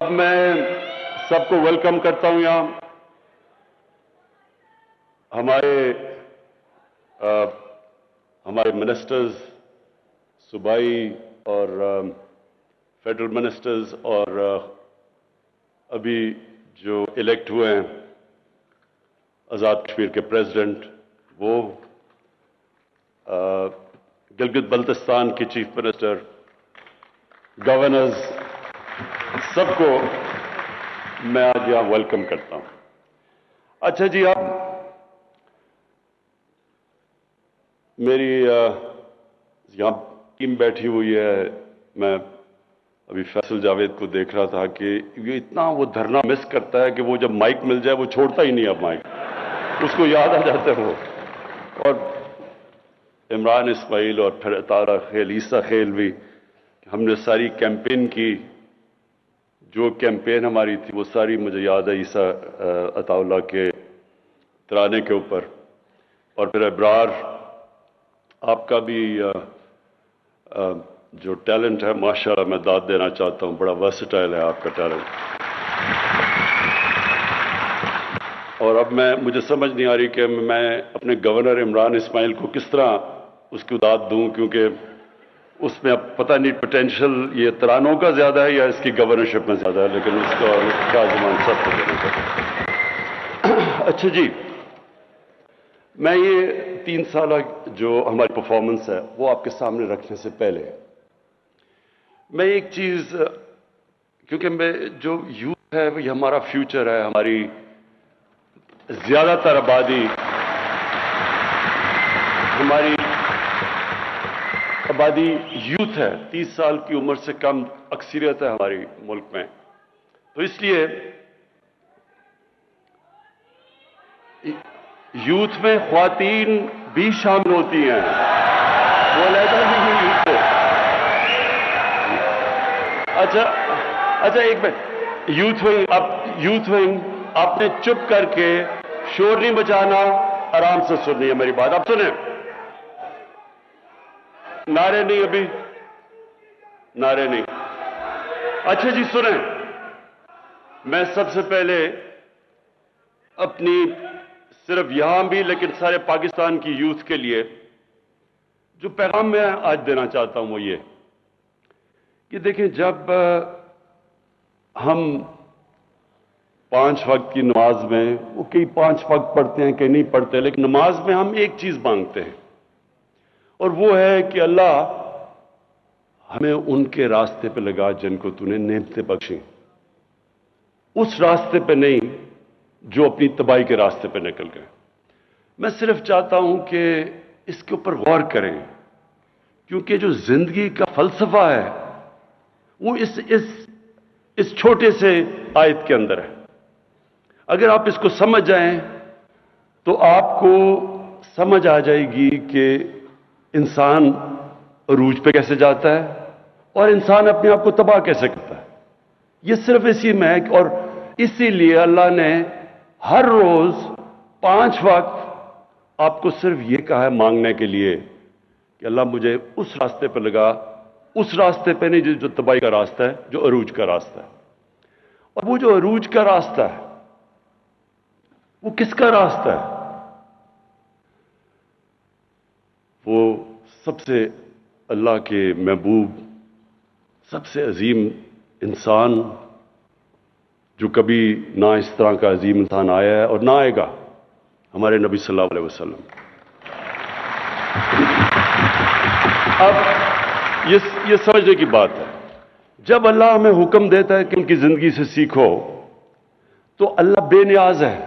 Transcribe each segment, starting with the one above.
اب میں سب کو ویلکم کرتا ہوں یہاں ہمارے منسٹرز صوبائی اور فیڈرل منسٹرز اور ابھی جو الیکٹ ہوئے ہیں آزاد کشمیر کے پریزیڈنٹ وہ گلگت بلتستان کے چیف منسٹر گورنرز سب کو میں آج یہاں ویلکم کرتا ہوں۔ اچھا جی، اب میری یہاں ٹیم بیٹھی ہوئی ہے، میں ابھی فیصل جاوید کو دیکھ رہا تھا کہ یہ اتنا وہ دھرنا مس کرتا ہے کہ وہ جب مائک مل جائے وہ چھوڑتا ہی نہیں اب مائک، اس کو یاد آ جاتا ہے وہ۔ اور عمران اسماعیل اور پھر اطارہ خیل، عیسیٰ خیل بھی، ہم نے ساری کیمپین کی، جو کیمپین ہماری تھی وہ ساری مجھے یاد ہے عیسیٰ عطا اللہ کے ترانے کے اوپر۔ اور پھر ابرار، آپ کا بھی جو ٹیلنٹ ہے ماشاءاللہ میں داد دینا چاہتا ہوں، بڑا ورسٹائل ہے آپ کا ٹیلنٹ۔ اور اب مجھے سمجھ نہیں آ رہی کہ میں اپنے گورنر عمران اسماعیل کو کس طرح اس کی داد دوں، کیونکہ اس میں اب پتہ نہیں پوٹینشل یہ ترانوں کا زیادہ ہے یا اس کی گورنرشپ میں زیادہ ہے، لیکن اس کا زمان سب کو دینا چاہتا۔ اچھا جی، میں یہ 3 سالہ جو ہماری پرفارمنس ہے وہ آپ کے سامنے رکھنے سے پہلے میں ایک چیز، کیونکہ جو یوتھ ہے یہ ہمارا فیوچر ہے، ہماری زیادہ تر آبادی یوتھ ہے، 30 سال کی عمر سے کم اکثریت ہے ہماری ملک میں، تو اس لیے یوتھ میں خواتین بھی شامل ہوتی ہیں، وہ علیحدہ نہیں ہے یوتھ سے۔ اچھا ایک منٹ، یوتھ ونگ آپ نے چپ کر کے شور نہیں بچانا، آرام سے سننی ہے میری بات، آپ سنیں، نعرے نہیں، ابھی نعرے نہیں۔ اچھا جی سنیں، میں سب سے پہلے اپنی صرف یہاں بھی لیکن سارے پاکستان کی یوتھ کے لیے جو پیغام میں آج دینا چاہتا ہوں وہ یہ کہ دیکھیں، جب ہم 5 وقت کی نماز میں، وہ کئی 5 وقت پڑھتے ہیں کئی نہیں پڑھتے، لیکن نماز میں ہم ایک چیز مانگتے ہیں اور وہ ہے کہ اللہ ہمیں ان کے راستے پہ لگا جن کو تو نے نعمتیں بخشیں، اس راستے پہ نہیں جو اپنی تباہی کے راستے پہ نکل گئے۔ میں صرف چاہتا ہوں کہ اس کے اوپر غور کریں، کیونکہ جو زندگی کا فلسفہ ہے وہ اس چھوٹے سے آیت کے اندر ہے۔ اگر آپ اس کو سمجھ جائیں تو آپ کو سمجھ آ جائے گی کہ انسان عروج پہ کیسے جاتا ہے اور انسان اپنے آپ کو تباہ کیسے کرتا ہے۔ یہ صرف اسی میں ہے، اور اسی لیے اللہ نے ہر روز 5 وقت آپ کو صرف یہ کہا ہے مانگنے کے لیے کہ اللہ مجھے اس راستے پہ لگا، اس راستے پہ نہیں جو تباہی کا راستہ ہے، جو عروج کا راستہ ہے۔ اور وہ جو عروج کا راستہ ہے وہ کس کا راستہ ہے؟ وہ سب سے اللہ کے محبوب، سب سے عظیم انسان جو کبھی نہ اس طرح کا عظیم انسان آیا ہے اور نہ آئے گا، ہمارے نبی صلی اللہ علیہ وسلم۔ اب یہ سمجھنے کی بات ہے، جب اللہ ہمیں حکم دیتا ہے کہ ان کی زندگی سے سیکھو تو اللہ بے نیاز ہے،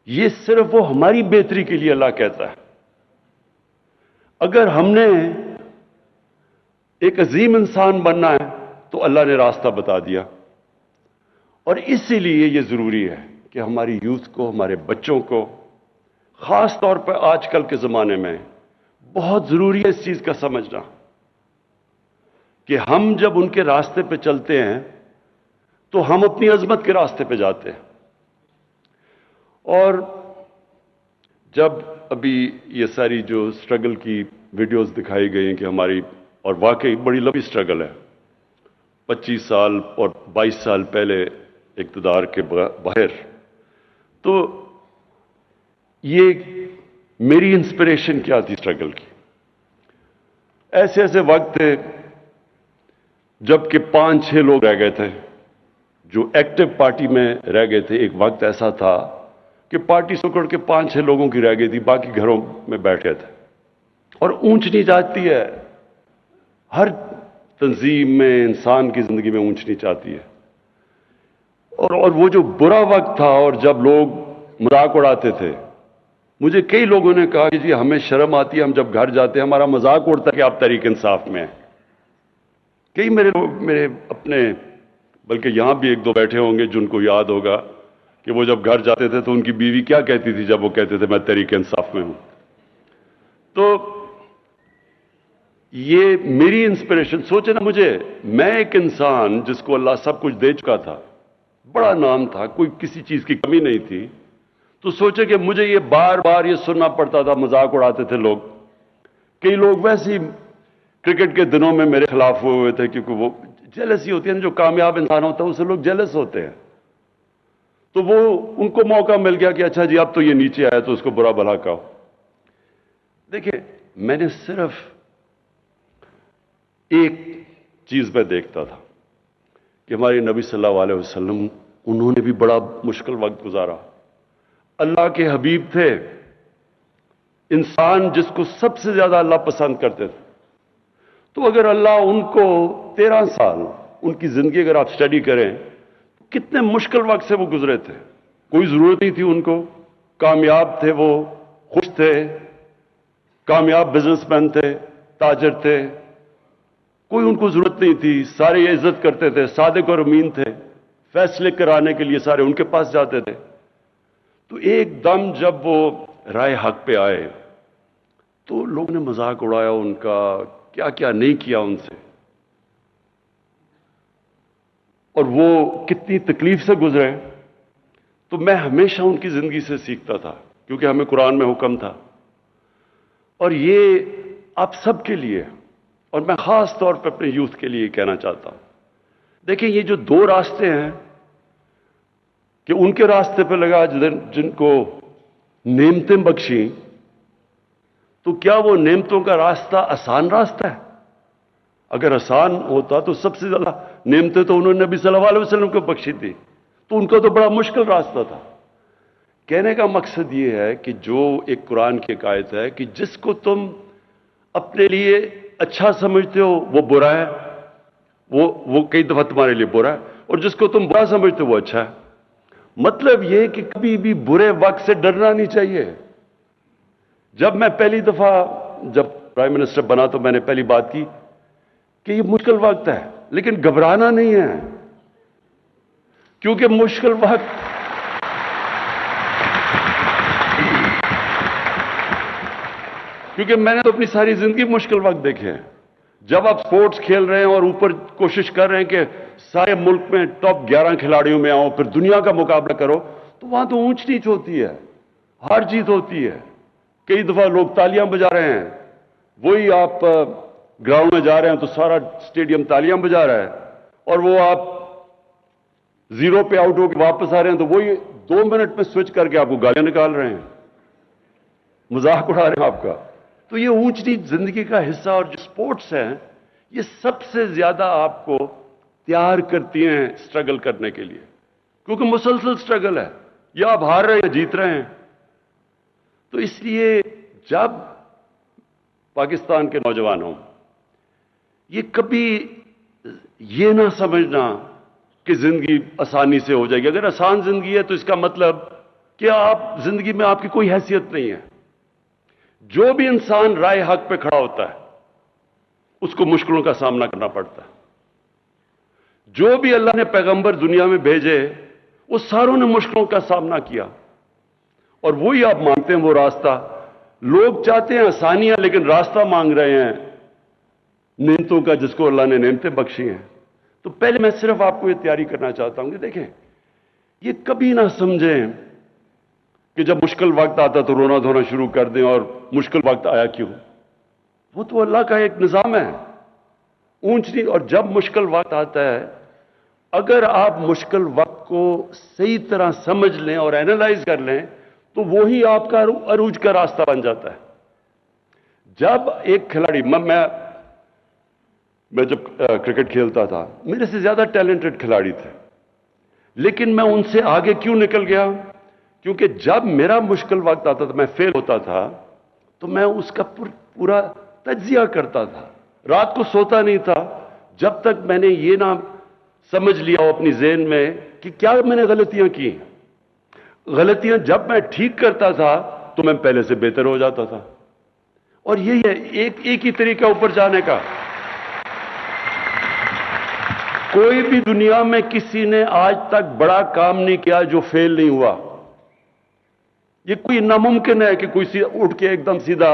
یہ صرف وہ ہماری بہتری کے لیے اللہ کہتا ہے۔ اگر ہم نے ایک عظیم انسان بننا ہے تو اللہ نے راستہ بتا دیا، اور اسی لیے یہ ضروری ہے کہ ہماری یوتھ کو، ہمارے بچوں کو، خاص طور پر آج کل کے زمانے میں بہت ضروری ہے اس چیز کا سمجھنا کہ ہم جب ان کے راستے پہ چلتے ہیں تو ہم اپنی عظمت کے راستے پہ جاتے ہیں۔ اور جب ابھی یہ ساری جو سٹرگل کی ویڈیوز دکھائی گئی ہیں کہ ہماری، اور واقعی بڑی لمبی سٹرگل ہے، 25 साल और 22 साल पहले इक़्तिदार के बाहर, तो ये मेरी इंस्पिरेशन क्या थी स्ट्रगल की। ऐसे ऐसे वक्त थे जबकि 5-6 लोग रह गए थे जो एक्टिव पार्टी में रह गए थे। एक वक्त ऐसा था कि पार्टी सुकड़ के 5-6 लोगों की रह गई थी, बाकी घरों में बैठ गए थे। और ऊंच नीच आती है, हर तंजीम में, इंसान की जिंदगी में ऊंच नीच आती है। और वो जो बुरा वक्त था, और जब लोग मजाक उड़ाते थे, मुझे कई लोगों ने कहा कि जी हमें शर्म आती है, हम जब घर जाते हैं हमारा मजाक उड़ता है कि आप तहरीक इंसाफ में हैं। कई मेरे अपने, बल्कि यहां भी 1-2 बैठे होंगे जिनको याद होगा कि वो जब घर जाते थे तो उनकी बीवी क्या कहती थी जब वो कहते थे मैं तहरीक इंसाफ में हूं। तो ये मेरी इंस्पिरेशन, सोचे ना मुझे, मैं एक इंसान जिसको अल्लाह सब कुछ दे चुका था, बड़ा नाम था, कोई किसी चीज की कमी नहीं थी, तो सोचे कि मुझे ये बार बार ये सुनना पड़ता था, मजाक उड़ाते थे लोग। कई लोग वैसे ही क्रिकेट के दिनों में मेरे खिलाफ हुए थे, क्योंकि वो जेलसी होती है, जो कामयाब इंसान होता है उससे लोग जेलस होते हैं। तो वो उनको मौका मिल गया कि अच्छा जी अब तो ये नीचे आया तो उसको बुरा भला कहो। देखिए, मैंने सिर्फ एक चीज में देखता था कि हमारे नबी सल्लल्लाहु अलैहि वसल्लम, उन्होंने भी बड़ा मुश्किल वक्त गुजारा। अल्लाह के हबीब थे, इंसान जिसको सबसे ज्यादा अल्लाह पसंद करते थे। तो अगर अल्लाह उनको 13 साल उनकी जिंदगी अगर आप स्टडी करें, कितने मुश्किल वक्त से वो गुजरे थे। कोई जरूरत नहीं थी उनको, कामयाब थे, वो खुश थे, कामयाब बिजनेसमैन थे, ताजर थे, कोई उनको जरूरत नहीं थी, सारे ये इज्जत करते थे, सादिक और अमीन थे, फैसले कराने के लिए सारे उनके पास जाते थे। तो एकदम जब वो राय हक पे आए तो लोगों ने मजाक उड़ाया उनका, क्या क्या नहीं किया उनसे, और वो कितनी तकलीफ से गुजरे। तो मैं हमेशा उनकी जिंदगी से सीखता था, क्योंकि हमें कुरान में हुक्म था। और ये आप सबके लिए, और मैं खास तौर पर अपने यूथ के लिए कहना चाहता हूं, देखिए ये जो 2 रास्ते हैं कि उनके रास्ते पर लगा जिनको नेमतें बख्शी, तो क्या वो नेमतों का रास्ता आसान रास्ता है? अगर आसान होता तो सबसे ज्यादा नेमतें तो उन्होंने नबी सल्लल्लाहु अलैहि वसल्लम को बख्शी थी, तो उनका तो बड़ा मुश्किल रास्ता था। कहने का मकसद ये है कि जो एक कुरान की आयत है कि जिसको तुम अपने लिए अच्छा समझते हो वो बुरा है, वो कई दफा तुम्हारे लिए बुरा है, और जिसको तुम बुरा समझते हो वो अच्छा है। मतलब यह कि कभी भी बुरे वक्त से डरना नहीं चाहिए। जब मैं पहली दफा जब प्राइम मिनिस्टर बना तो मैंने पहली बात की कि ये मुश्किल वक्त है, लेकिन घबराना नहीं है, क्योंकि मुश्किल वक्त क्योंकि मैंने तो अपनी सारी जिंदगी मुश्किल वक्त देखे हैं। जब आप स्पोर्ट्स खेल रहे हैं और ऊपर कोशिश कर रहे हैं कि सारे मुल्क में टॉप 11 खिलाड़ियों में आओ, फिर दुनिया का मुकाबला करो, तो वहां तो ऊंच नीच होती है, हार जीत होती है। कई दफा लोग तालियां बजा रहे हैं, वही आप ग्राउंड में जा रहे हैं तो सारा स्टेडियम तालियां बजा रहा है, और वो आप 0 पे आउट होकर वापस आ रहे हैं तो वही 2 मिनट में स्विच करके आपको गालियां निकाल रहे हैं, मजाक उड़ा रहे हैं आपका। तो ये ऊंच नीच जिंदगी का हिस्सा, और जो स्पोर्ट्स हैं ये सबसे ज्यादा आपको तैयार करती हैं स्ट्रगल करने के लिए, क्योंकि मुसलसल स्ट्रगल है, या आप हार रहे हैं या जीत रहे हैं। तो इसलिए जब पाकिस्तान के नौजवानों, ये कभी ये ना समझना कि जिंदगी आसानी से हो जाएगी। अगर आसान जिंदगी है तो इसका मतलब कि आप जिंदगी में आपकी कोई हैसियत नहीं है। जो भी इंसान राय हक पे खड़ा होता है उसको मुश्किलों का सामना करना पड़ता है। जो भी अल्लाह ने पैगंबर दुनिया में भेजे वो सारों ने मुश्किलों का सामना किया, और वही आप मांगते हैं वो रास्ता। लोग चाहते हैं आसानियां, लेकिन रास्ता मांग रहे हैं नेमतों का, जिसको अल्लाह ने नेमतें बख्शी हैं। तो पहले मैं सिर्फ आपको ये तैयारी करना चाहता हूं कि देखें, ये कभी ना समझें कि जब मुश्किल वक्त आता तो रोना धोना शुरू कर दें, और मुश्किल वक्त आया क्यों। वो तो अल्लाह का एक निजाम है। اونچ نہیں. اور جب مشکل وقت آتا ہے، اگر آپ مشکل وقت کو صحیح طرح سمجھ لیں اور اینالائز کر لیں تو وہی آپ کا عروج کا راستہ بن جاتا ہے. جب ایک کھلاڑی، میں جب کرکٹ کھیلتا تھا، میرے سے زیادہ ٹیلنٹڈ کھلاڑی تھے، لیکن میں ان سے آگے کیوں نکل گیا؟ کیونکہ جب میرا مشکل وقت آتا تھا، میں فیل ہوتا تھا، تو میں اس کا پورا تجزیہ کرتا تھا. رات کو سوتا نہیں تھا جب تک میں نے یہ نہ سمجھ لیا ہو اپنی ذہن میں کہ کیا میں نے غلطیاں کی. غلطیاں جب میں ٹھیک کرتا تھا تو میں پہلے سے بہتر ہو جاتا تھا. اور یہی ہے ایک ہی طریقہ اوپر جانے کا. کوئی بھی دنیا میں کسی نے آج تک بڑا کام نہیں کیا جو فیل نہیں ہوا. یہ کوئی ناممکن ہے کہ کوئی اٹھ کے ایک دم سیدھا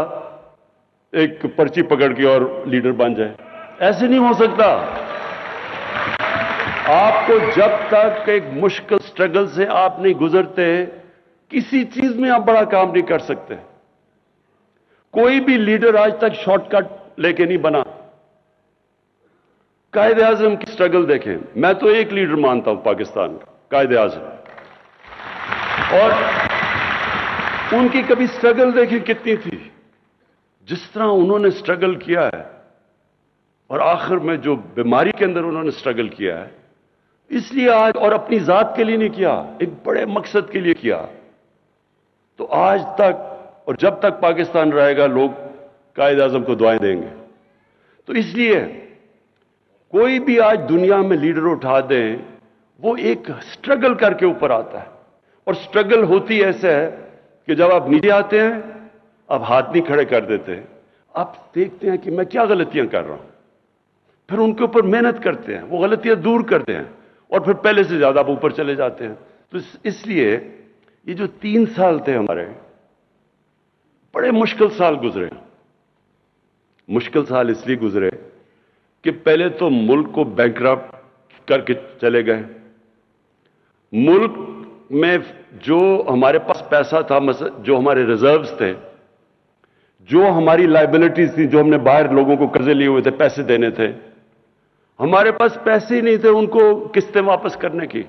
ایک پرچی پکڑ کے اور لیڈر بن جائے. ایسے نہیں ہو سکتا. آپ کو جب تک ایک مشکل سٹرگل سے آپ نہیں گزرتے، کسی چیز میں آپ بڑا کام نہیں کر سکتے. کوئی بھی لیڈر آج تک شارٹ کٹ لے کے نہیں بنا. قائد اعظم کی سٹرگل دیکھیں. میں تو ایک لیڈر مانتا ہوں پاکستان کا، قائد اعظم. اور ان کی کبھی سٹرگل دیکھیں کتنی تھی. جس طرح انہوں نے سٹرگل کیا ہے، اور آخر میں جو بیماری کے اندر انہوں نے سٹرگل کیا ہے، اس لیے آج، اور اپنی ذات کے لیے نہیں کیا، ایک بڑے مقصد کے لیے کیا. تو آج تک اور جب تک پاکستان رہے گا، لوگ قائد اعظم کو دعائیں دیں گے. تو اس لیے کوئی بھی آج دنیا میں لیڈر اٹھا دیں، وہ ایک سٹرگل کر کے اوپر آتا ہے. اور سٹرگل ہوتی ایسے ہے کہ جب آپ نیچے آتے ہیں، آپ ہاتھ نہیں کھڑے کر دیتے، آپ دیکھتے ہیں کہ میں کیا غلطیاں کر رہا ہوں، پھر ان کے اوپر محنت کرتے ہیں، وہ غلطیاں دور کرتے ہیں، اور پھر پہلے سے زیادہ آپ اوپر چلے جاتے ہیں. تو اس لیے یہ جو 3 سال تھے ہمارے، بڑے مشکل سال گزرے. مشکل سال اس لیے گزرے کہ پہلے تو ملک کو بینکرپٹ کر کے چلے گئے. ملک میں جو ہمارے پاس پیسہ تھا، جو ہمارے ریزروز تھے، جو ہماری لائبلٹیز تھی، جو ہم نے باہر لوگوں کو قرضے لیے ہوئے تھے، پیسے دینے تھے، ہمارے پاس پیسے ہی نہیں تھے ان کو قسطیں واپس کرنے کی.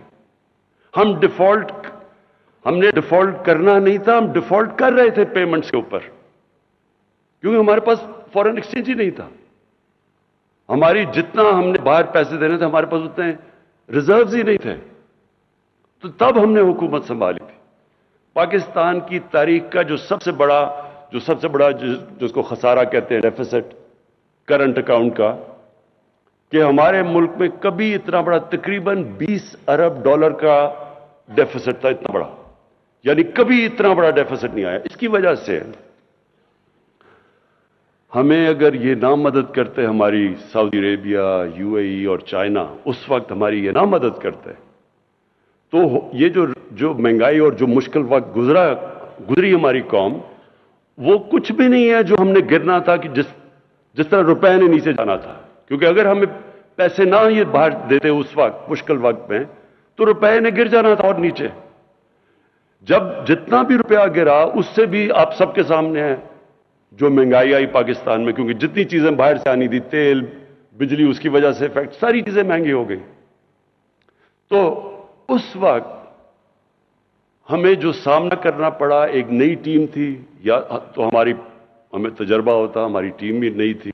ہم نے ڈیفالٹ کرنا نہیں تھا، ہم ڈیفالٹ کر رہے تھے پیمنٹس کے اوپر، کیونکہ ہمارے پاس فورن ایکسچینج ہی نہیں تھا. ہماری جتنا ہم نے باہر پیسے دینے تھے، ہمارے پاس اتنے ریزروز ہی نہیں تھے. تو تب ہم نے حکومت سنبھالی تھی. پاکستان کی تاریخ کا جو سب سے بڑا جس کو خسارہ کہتے ہیں، ڈیفیسٹ کرنٹ اکاؤنٹ کا، کہ ہمارے ملک میں کبھی اتنا بڑا، تقریباً $20 ارب کا ڈیفیسٹ تھا. اتنا بڑا، یعنی کبھی اتنا بڑا ڈیفیسٹ نہیں آیا. اس کی وجہ سے ہمیں اگر یہ نہ مدد کرتے ہماری سعودی عربیہ، UAE اور چائنا، اس وقت ہماری یہ نہ مدد کرتے، تو یہ جو مہنگائی اور جو مشکل وقت گزری ہماری قوم، وہ کچھ بھی نہیں ہے جو ہم نے گرنا تھا کہ جس طرح روپے نے نیچے جانا تھا. کیونکہ اگر ہمیں پیسے نہ یہ باہر دیتے اس وقت مشکل وقت میں، تو روپے نے گر جانا تھا اور نیچے. جب جتنا بھی روپیہ گرا، اس سے بھی آپ سب کے سامنے ہے جو مہنگائی آئی پاکستان میں. کیونکہ جتنی چیزیں باہر سے آنی تھی، تیل، بجلی، اس کی وجہ سے افیکٹ، ساری چیزیں مہنگی ہو گئی. تو اس وقت ہمیں جو سامنا کرنا پڑا، ایک نئی ٹیم تھی، یا تو ہمیں تجربہ ہوتا، ہماری ٹیم بھی نئی تھی.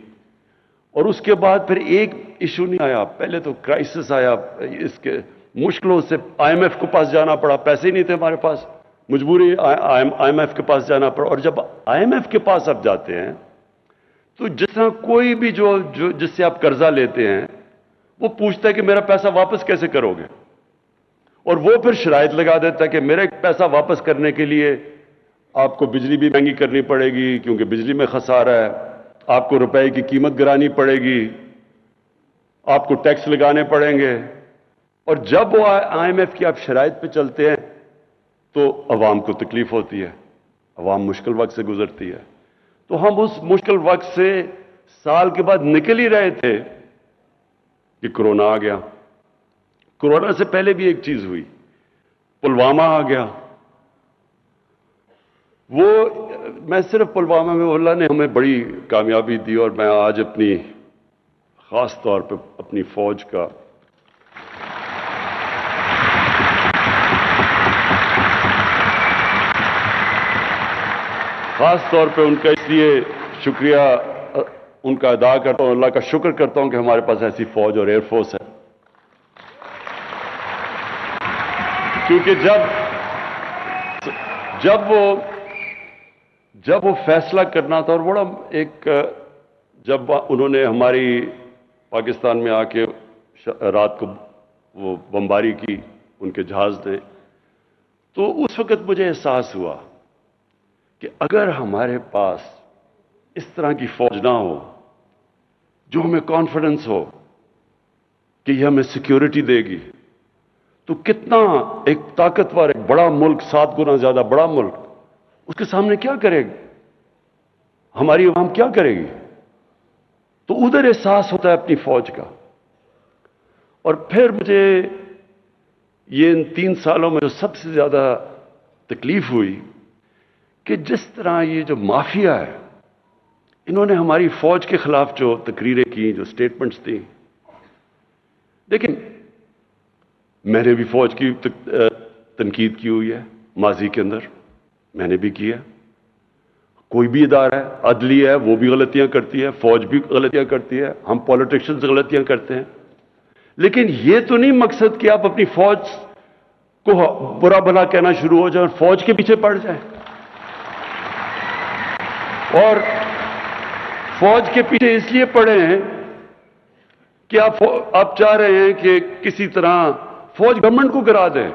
اور اس کے بعد پھر ایک ایشو نہیں آیا، پہلے تو کرائسس آیا. اس کے مشکلوں سے IMF کے پاس جانا پڑا، پیسے ہی نہیں تھے ہمارے پاس، مجبوری IMF کے پاس جانا پڑا. اور جب IMF کے پاس آپ جاتے ہیں تو جس طرح کوئی بھی جس سے آپ قرضہ لیتے ہیں، وہ پوچھتا ہے کہ میرا پیسہ واپس کیسے کرو گے، اور وہ پھر شرائط لگا دیتا ہے کہ میرے پیسہ واپس کرنے کے لیے آپ کو بجلی بھی مہنگی کرنی پڑے گی، کیونکہ بجلی میں خسارہ ہے، آپ کو روپے کی قیمت گرانی پڑے گی، آپ کو ٹیکس لگانے پڑیں گے. اور جب وہ IMF کی آپ شرائط پہ چلتے ہیں تو عوام کو تکلیف ہوتی ہے، عوام مشکل وقت سے گزرتی ہے. تو ہم اس مشکل وقت سے سال کے بعد نکل ہی رہے تھے کہ کورونا آ گیا. کورونا سے پہلے بھی ایک چیز ہوئی، پلوامہ آ گیا. وہ میں صرف پلوامہ میں اللہ نے ہمیں بڑی کامیابی دی، اور میں آج اپنی ख़ास तौर पे अपनी फ़ौज का ख़ास तौर पे उनका इसलिए शुक्रिया उनका अदा करता हूँ, अल्लाह का शुक्र करता हूँ कि हमारे पास ऐसी फ़ौज और एयरफोर्स है। क्योंकि जब वो फैसला करना था, और बड़ा जब उन्होंने हमारी पाकिस्तान में आके रात को वो बमबारी की उनके जहाज ने, तो उस वक्त मुझे एहसास हुआ कि अगर हमारे पास इस तरह की फौज ना हो जो हमें कॉन्फिडेंस हो कि यह हमें सिक्योरिटी देगी, तो कितना एक ताकतवर, एक बड़ा मुल्क, 7 गुना ज्यादा बड़ा मुल्क, उसके सामने क्या करेगी, हमारी अवाम क्या करेगी। तो उधर एहसास होता है अपनी फौज का। और फिर मुझे ये इन 3 सालों में जो सबसे ज्यादा तकलीफ हुई कि जिस तरह ये जो माफिया है, इन्होंने हमारी फौज के खिलाफ जो तकरीरें की, जो स्टेटमेंट्स दी। लेकिन मैंने भी फौज की तनकीद की हुई है माजी के अंदर, मैंने भी की है। कोई भी इदारा है, अदलिया है, वो भी गलतियां करती है, फौज भी गलतियां करती है, हम पॉलिटिशियंस गलतियां करते हैं। लेकिन ये तो नहीं मकसद कि आप अपनी फौज को बुरा भला कहना शुरू हो जाए और फौज के पीछे पड़ जाए, और फौज के पीछे इसलिए पड़े हैं कि आप चाह रहे हैं कि किसी तरह फौज गवर्नमेंट को गिरा दे,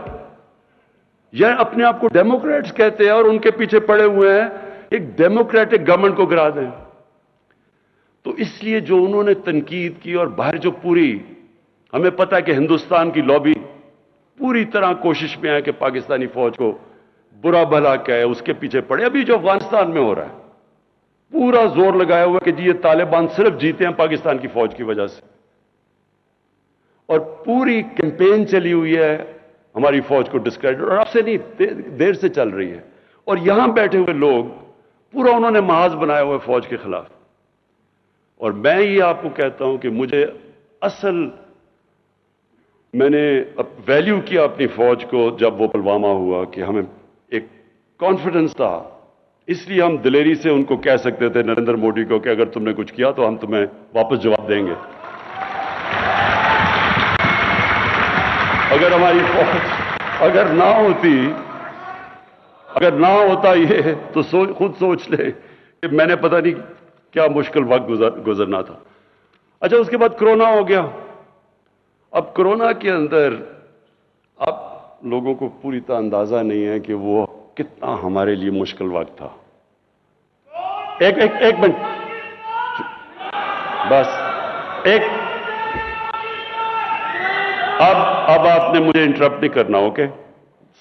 या अपने आप को डेमोक्रेट्स कहते हैं और उनके पीछे पड़े हुए हैं एक डेमोक्रेटिक गवर्नमेंट को गिरा दें। तो इसलिए जो उन्होंने तनकीद की, और बाहर जो पूरी, हमें पता है कि हिंदुस्तान की लॉबी पूरी तरह कोशिश में है कि पाकिस्तानी फौज को बुरा भला कहे, उसके पीछे पड़े। अभी जो अफगानिस्तान में हो रहा है, पूरा जोर लगाया हुआ कि जी ये तालिबान सिर्फ जीते हैं पाकिस्तान की फौज की वजह से, और पूरी कैंपेन चली हुई है हमारी फौज को डिस्क्रेडिट, और अब से नहीं, देर से चल रही है। और यहां बैठे हुए लोग पूरा उन्होंने महाज बनाया हुआ है फौज के खिलाफ। और मैं ये आपको कहता हूं कि मुझे मैंने वैल्यू किया अपनी फौज को जब वो पुलवामा हुआ, कि हमें एक कॉन्फिडेंस था, इसलिए हम दिलेरी से उनको कह सकते थे, नरेंद्र मोदी को, कि अगर तुमने कुछ किया तो हम तुम्हें वापस जवाब देंगे। अगर हमारी फौज अगर ना होता ये, तो खुद सोच ले कि मैंने पता नहीं क्या मुश्किल वक्त गुजरना था। अच्छा, उसके बाद कोरोना हो गया। अब कोरोना के अंदर आप लोगों को पूरी तरह अंदाजा नहीं है कि वो कितना हमारे लिए मुश्किल वक्त था। एक मिनट बस, अब आपने मुझे इंटरप्ट नहीं करना, ओके?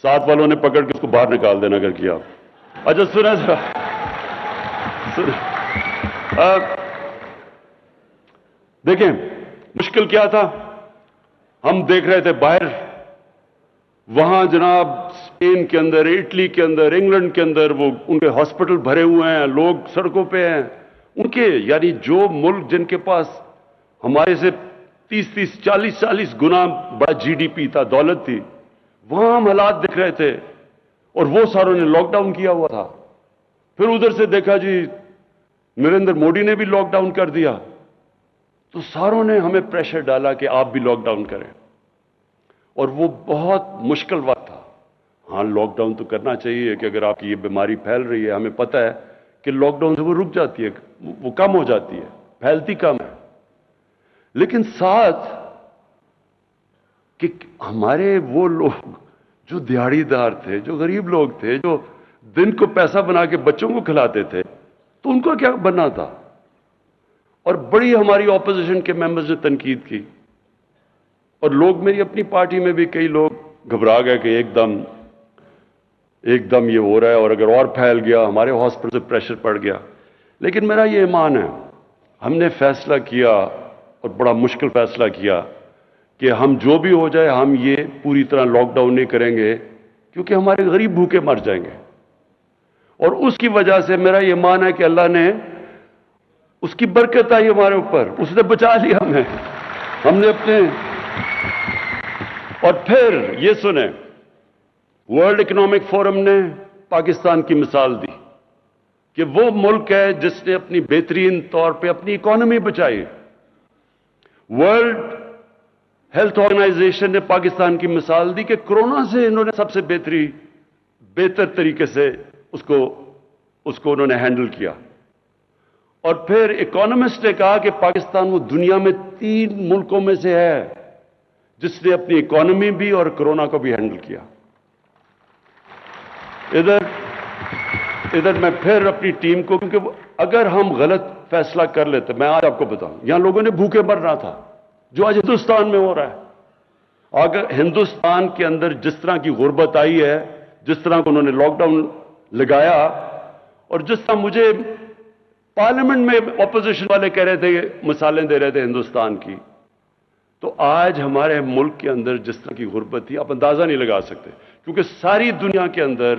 साथ वालों ने पकड़ के उसको बाहर निकाल देना अगर किया। अच्छा सुना जरा, देखें मुश्किल क्या था। हम देख रहे थे बाहर, वहां जनाब स्पेन के अंदर, इटली के अंदर, इंग्लैंड के अंदर, वो उनके हॉस्पिटल भरे हुए हैं, लोग सड़कों पे हैं उनके, यानी जो मुल्क जिनके पास हमारे से 30-30, 40-40 गुना बड़ा जीडीपी था, दौलत थी, वहां हम हालात देख रहे थे, और वो सारों ने लॉकडाउन किया हुआ था। फिर उधर से देखा जी नरेंद्र मोदी ने भी लॉकडाउन कर दिया, तो सारों ने हमें प्रेशर डाला कि आप भी लॉकडाउन करें, और वो बहुत मुश्किल वक्त था। हाँ, लॉकडाउन तो करना चाहिए कि अगर आपकी ये बीमारी फैल रही है, हमें पता है कि लॉकडाउन से वो रुक जाती है, वो कम हो जाती है, फैलती कम है। लेकिन साथ कि हमारे वो लोग जो दिहाड़ीदार थे, जो गरीब लोग थे, जो दिन को पैसा बना के बच्चों को खिलाते थे, तो उनको क्या बनना था। और बड़ी हमारी ऑपोजिशन के मेंबर्स ने तनकीद की, और लोग, मेरी अपनी पार्टी में भी कई लोग घबरा गए कि एकदम ये हो रहा है, और अगर और फैल गया, हमारे हॉस्पिटल से प्रेशर पड़ गया। लेकिन मेरा ये ईमान है, हमने फैसला किया, और बड़ा मुश्किल फैसला किया, कि हम जो भी हो जाए, हम ये पूरी तरह लॉकडाउन नहीं करेंगे, क्योंकि हमारे गरीब भूखे मर जाएंगे। और उसकी वजह से मेरा ये ईमान है कि अल्लाह ने उसकी बरकत आई हमारे ऊपर, उसने बचा लिया हमें, हमने अपने। और फिर ये सुने, वर्ल्ड इकोनॉमिक फोरम ने पाकिस्तान की मिसाल दी कि वो मुल्क है जिसने अपनी बेहतरीन तौर पे अपनी इकोनॉमी बचाई। वर्ल्ड हेल्थ ऑर्गेनाइजेशन ने पाकिस्तान की मिसाल दी कि कोरोना से इन्होंने सबसे बेहतर तरीके से उसको उन्होंने हैंडल किया। और फिर इकोनॉमिस्ट ने कहा कि पाकिस्तान वो दुनिया में 3 मुल्कों में से है जिसने अपनी इकोनॉमी भी और कोरोना को भी हैंडल किया। इधर मैं फिर अपनी टीम को, क्योंकि अगर हम गलत फैसला कर लेते, मैं आज आपको बताऊं, यहां लोगों ने भूखे मरना था, जो आज हिंदुस्तान में हो रहा है। अगर हिंदुस्तान के अंदर जिस तरह की गुर्बत आई है, जिस तरह को उन्होंने लॉकडाउन लगाया, और जिस तरह मुझे पार्लियामेंट में ऑपोजिशन वाले कह रहे थे, मिसालें दे रहे थे हिंदुस्तान की, तो आज हमारे मुल्क के अंदर जिस तरह की गुर्बत थी, आप अंदाजा नहीं लगा सकते। क्योंकि सारी दुनिया के अंदर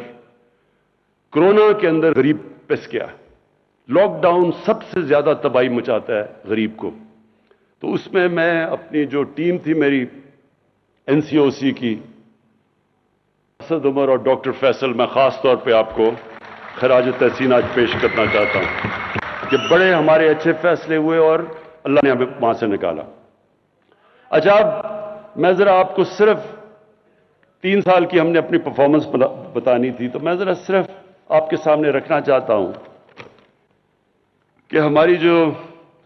कोरोना के अंदर गरीब पिस गया। लॉकडाउन सबसे ज्यादा तबाही मचाता है गरीब को। तो उसमें मैं अपनी जो टीम थी मेरी एनसीओसी की, असद उमर और डॉक्टर फैसल, मैं खास तौर पे आपको खराज तहसीन आज पेश करना चाहता हूं कि बड़े हमारे अच्छे फैसले हुए और अल्लाह ने हमें वहां से निकाला। अच्छा, मैं जरा आपको सिर्फ 3 साल की हमने अपनी परफॉर्मेंस बतानी थी, तो मैं जरा सिर्फ आपके सामने रखना चाहता हूं कि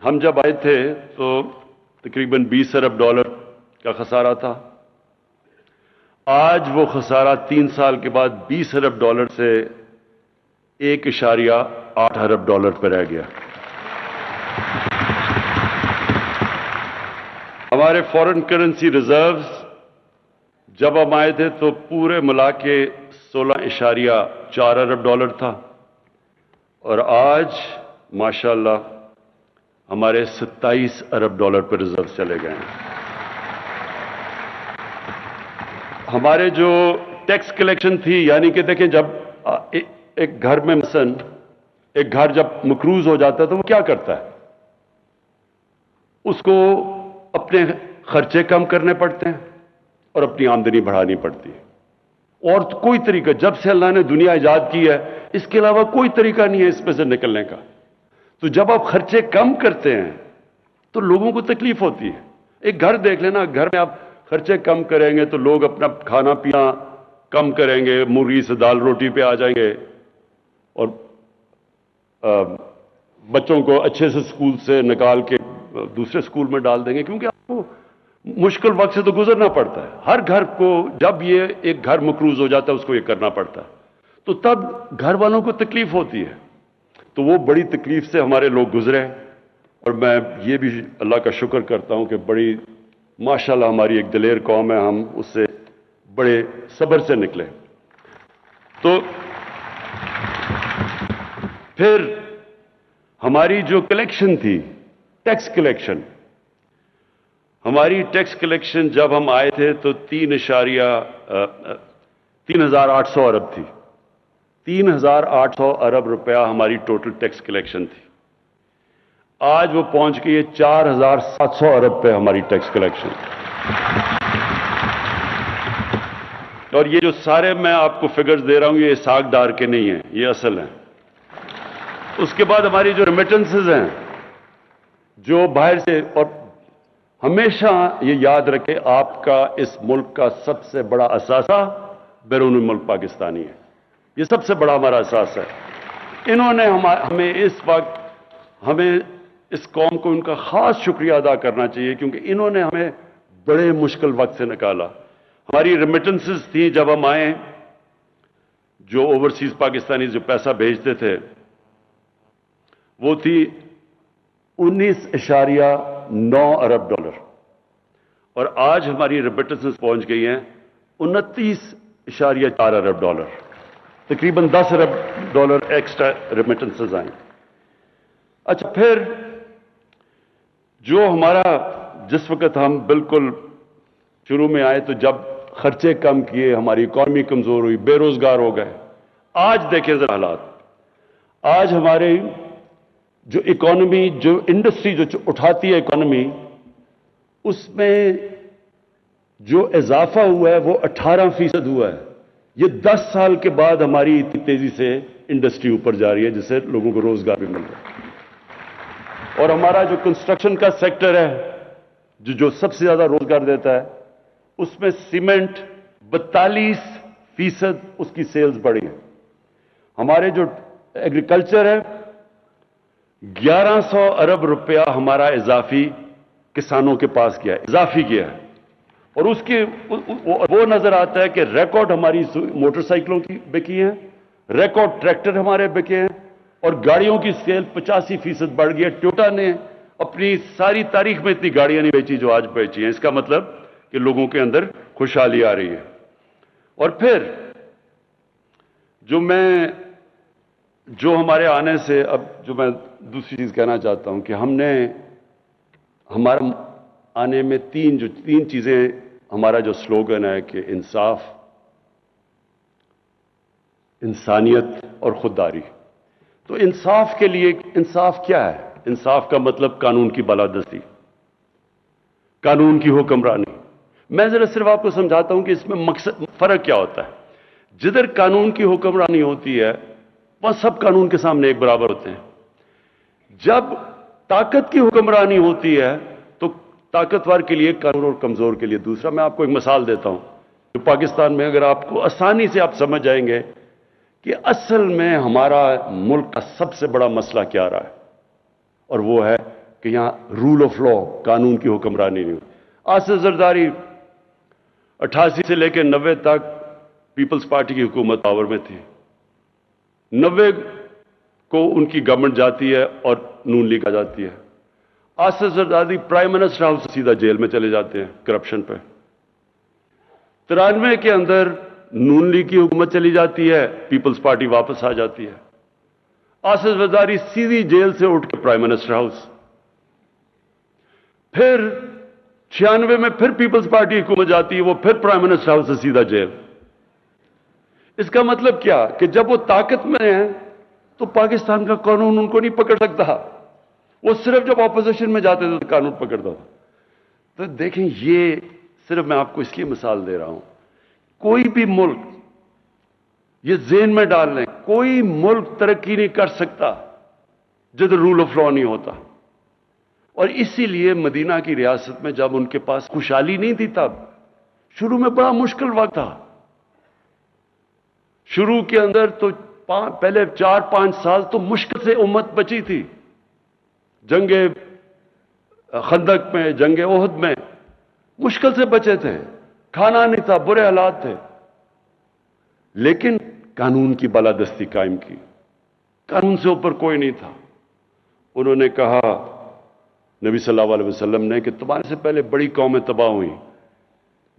हम जब आए थे तो तकरीबन 20 अरब डॉलर का खसारा था। आज वो खसारा 3 साल के बाद 20 अरब डॉलर से 1.8 अरब डॉलर पर रह गया। हमारे फॉरेन करेंसी रिजर्व्स जब हम आए थे तो पूरे मिला के 16.4 अरब डॉलर था, और आज माशाल्लाह हमारे 27 अरब डॉलर पर रिजर्व चले गए हैं। हमारे जो टैक्स कलेक्शन थी, यानी कि देखें, जब एक घर में मसलन एक घर जब मकरूज हो जाता है तो वो क्या करता है, उसको अपने खर्चे कम करने पड़ते हैं और अपनी आमदनी बढ़ानी पड़ती है। और तो कोई तरीका, जब से अल्लाह ने दुनिया इजाद की है, इसके अलावा कोई तरीका नहीं है इसमें से निकलने का। तो जब आप खर्चे कम करते हैं तो लोगों को तकलीफ होती है। एक घर देख लेना, घर में आप खर्चे कम करेंगे तो लोग अपना खाना पीना कम करेंगे, मुर्गी से दाल रोटी पे आ जाएंगे, और बच्चों को अच्छे से स्कूल से निकाल के दूसरे स्कूल में डाल देंगे, क्योंकि आपको मुश्किल वक्त से तो गुजरना पड़ता है। हर घर को जब ये एक घर मकरूज हो जाता है उसको ये करना पड़ता है, तो तब घर वालों को तकलीफ होती है। तो वो बड़ी तकलीफ से हमारे लोग गुजरे, और मैं ये भी अल्लाह का शुक्र करता हूं कि बड़ी माशाल्लाह हमारी एक दिलेर कौम है, हम उससे बड़े सब्र से निकले। तो फिर हमारी जो कलेक्शन थी, टैक्स कलेक्शन, हमारी टैक्स कलेक्शन जब हम आए थे तो 3,800 अरब थी। 3,800 अरब रुपया हमारी टोटल टैक्स कलेक्शन थी। आज वो पहुंच गई है 4,700 अरब पे हमारी टैक्स कलेक्शन। और ये जो सारे मैं आपको फिगर्स दे रहा हूं, ये साग डार के नहीं है, ये असल है। उसके बाद हमारी जो रेमिटेंसेस हैं, जो बाहर से, और हमेशा ये याद रखें, आपका इस मुल्क का सबसे बड़ा असासा बैरून मुल्क पाकिस्तानी है। ये सबसे बड़ा हमारा असास है। इन्होंने हमें इस वक्त, हमें इस कौम को उनका खास शुक्रिया अदा करना चाहिए, क्योंकि इन्होंने हमें बड़े मुश्किल वक्त से निकाला। हमारी रेमिटेंसेस थी जब हम आए, जो ओवरसीज पाकिस्तानी जो पैसा भेजते थे, वो थी 19.9 अरब डॉलर, और आज हमारी रेमिटेंसेस पहुंच गई हैं 29.4 अरब डॉलर। तकरीबन 10 अरब डॉलर एक्स्ट्रा रेमिटेंसेस आए। अच्छा, फिर जो हमारा, जिस वक्त हम बिल्कुल शुरू में आए तो जब खर्चे कम किए, हमारी इकॉनमी कमजोर हुई, बेरोजगार हो गए। आज देखें जरा हालात, आज हमारे जो इकोनॉमी, जो इंडस्ट्री जो उठाती है इकोनॉमी, उसमें जो इजाफा हुआ है वो 18% हुआ है। ये 10 साल के बाद हमारी इतनी तेजी से इंडस्ट्री ऊपर जा रही है, जिससे लोगों को रोजगार भी मिल रहा है। और हमारा जो कंस्ट्रक्शन का सेक्टर है, जो सबसे ज्यादा रोजगार देता है, उसमें सीमेंट 42% उसकी सेल्स बढ़ी है। हमारे जो एग्रीकल्चर है, 1100 अरब रुपया हमारा इजाफी किसानों के पास किया है, इजाफी किया है। और उसके वो नजर आता है कि रिकॉर्ड हमारी मोटरसाइकिलों की बिकी हैं, रिकॉर्ड ट्रैक्टर हमारे बिके हैं, और गाड़ियों की सेल 85% बढ़ गई है। टोयोटा ने अपनी सारी तारीख में इतनी गाड़ियां नहीं बेची जो आज बेची हैं। इसका मतलब कि लोगों के अंदर खुशहाली आ रही है। और फिर जो हमारे आने से, अब जो मैं दूसरी चीज कहना चाहता हूं कि हमारा आने में तीन चीजें, हमारा जो स्लोगन है कि इंसाफ, इंसानियत और खुददारी। तो इंसाफ के लिए, इंसाफ क्या है? इंसाफ का मतलब कानून की बालादस्ती, कानून की हुक्मरानी। मैं जरा सिर्फ आपको समझाता हूं कि इसमें मकसद, फर्क क्या होता है। जिधर कानून की हुक्मरानी होती है वहां सब कानून के सामने एक बराबर होते हैं। जब ताकत की हुक्मरानी होती है तो ताकतवर के लिए कानून और कमजोर के लिए दूसरा। मैं आपको एक मिसाल देता हूं, जो पाकिस्तान में अगर आपको आसानी से आप समझ जाएंगे कि असल में हमारा मुल्क का सबसे बड़ा मसला क्या रहा है, और वो है कि यहां रूल ऑफ लॉ, कानून की हुक्मरानी नहीं हुई। आसिफ जरदारी 88 से लेकर 90 तक पीपल्स पार्टी की हुकूमत पावर में थी। 90 को उनकी गवर्नमेंट जाती है और नून लीग आ जाती है। Asif Zardari prime minister house से सीधा जेल में चले जाते हैं करप्शन पे। 93 के अंदर नून लीग की हुकूमत चली जाती है, पीपल्स पार्टी वापस आ जाती है। आसिफ जरदारी सीधी जेल से उठ के प्राइम मिनिस्टर हाउस। फिर 96 में फिर पीपल्स पार्टी की हुकूमत जाती है, वो फिर प्राइम मिनिस्टर हाउस से सीधा जेल। इसका मतलब क्या कि जब वो ताकत में है तो पाकिस्तान का कानून उनको नहीं पकड़ सकता। वो सिर्फ जब ऑपोजिशन में जाते थे तो कानून पकड़ता था। तो देखें, ये सिर्फ मैं आपको इसलिए मिसाल दे रहा हूं, कोई भी मुल्क, ये ज़हन में डाल लें, कोई मुल्क तरक्की नहीं कर सकता जिधर रूल ऑफ लॉ नहीं होता। और इसीलिए मदीना की रियासत में जब उनके पास खुशहाली नहीं थी, तब शुरू में बड़ा मुश्किल वक्त था। शुरू के अंदर तो पहले 4-5 साल तो मुश्किल से उम्मत बची थी। जंगे खंदक में, जंगे ओहद में मुश्किल से बचे थे, खाना नहीं था, बुरे हालात थे। लेकिन कानून की बालादस्ती कायम की, कानून से ऊपर कोई नहीं था। उन्होंने कहा, नबी सल्लल्लाहु अलैहि वसल्लम ने, कि तुम्हारे से पहले बड़ी कौमें तबाह हुई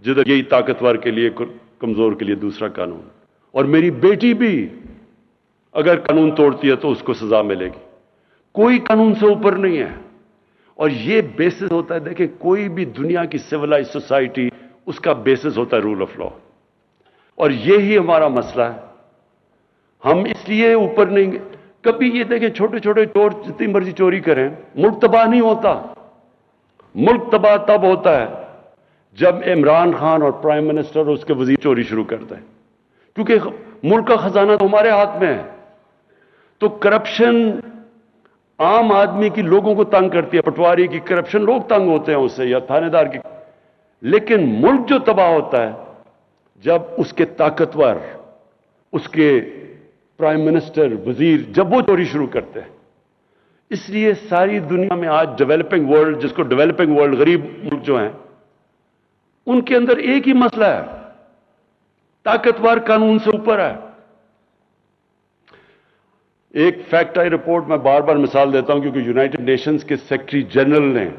जिधर यही ताकतवर के लिए, कमजोर के लिए दूसरा कानून। और मेरी बेटी भी अगर कानून तोड़ती है तो उसको सजा मिलेगी। कोई कानून से ऊपर नहीं है। और ये बेसिस होता है, देखें, कोई भी दुनिया की सिविलाइज सोसाइटी, उसका बेसिस होता है रूल ऑफ लॉ। और यही हमारा मसला है। हम इसलिए ऊपर नहीं, कभी ये देखें, छोटे छोटे चोर जितनी मर्जी चोरी करें, मुल्क तबाह नहीं होता। मुल्क तबाह तब होता है जब इमरान खान और प्राइम मिनिस्टर और उसके वजीर चोरी शुरू करते हैं, क्योंकि मुल्क का खजाना तो हमारे हाथ में है। तो करप्शन आम आदमी की, लोगों को तंग करती है। पटवारी की करप्शन, लोग तंग होते हैं उससे, या थानेदार की। लेकिन मुल्क जो तबाह होता है जब उसके ताकतवर, उसके प्राइम मिनिस्टर, वजीर, जब वो चोरी शुरू करते हैं। इसलिए सारी दुनिया में आज डेवलपिंग वर्ल्ड, जिसको डेवलपिंग वर्ल्ड, गरीब मुल्क जो हैं, उनके अंदर एक ही मसला है, ताकतवर कानून से ऊपर है। एक फैक्ट आई रिपोर्ट, मैं बार बार मिसाल देता हूं क्योंकि यूनाइटेड नेशंस के सेक्रेटरी जनरल ने,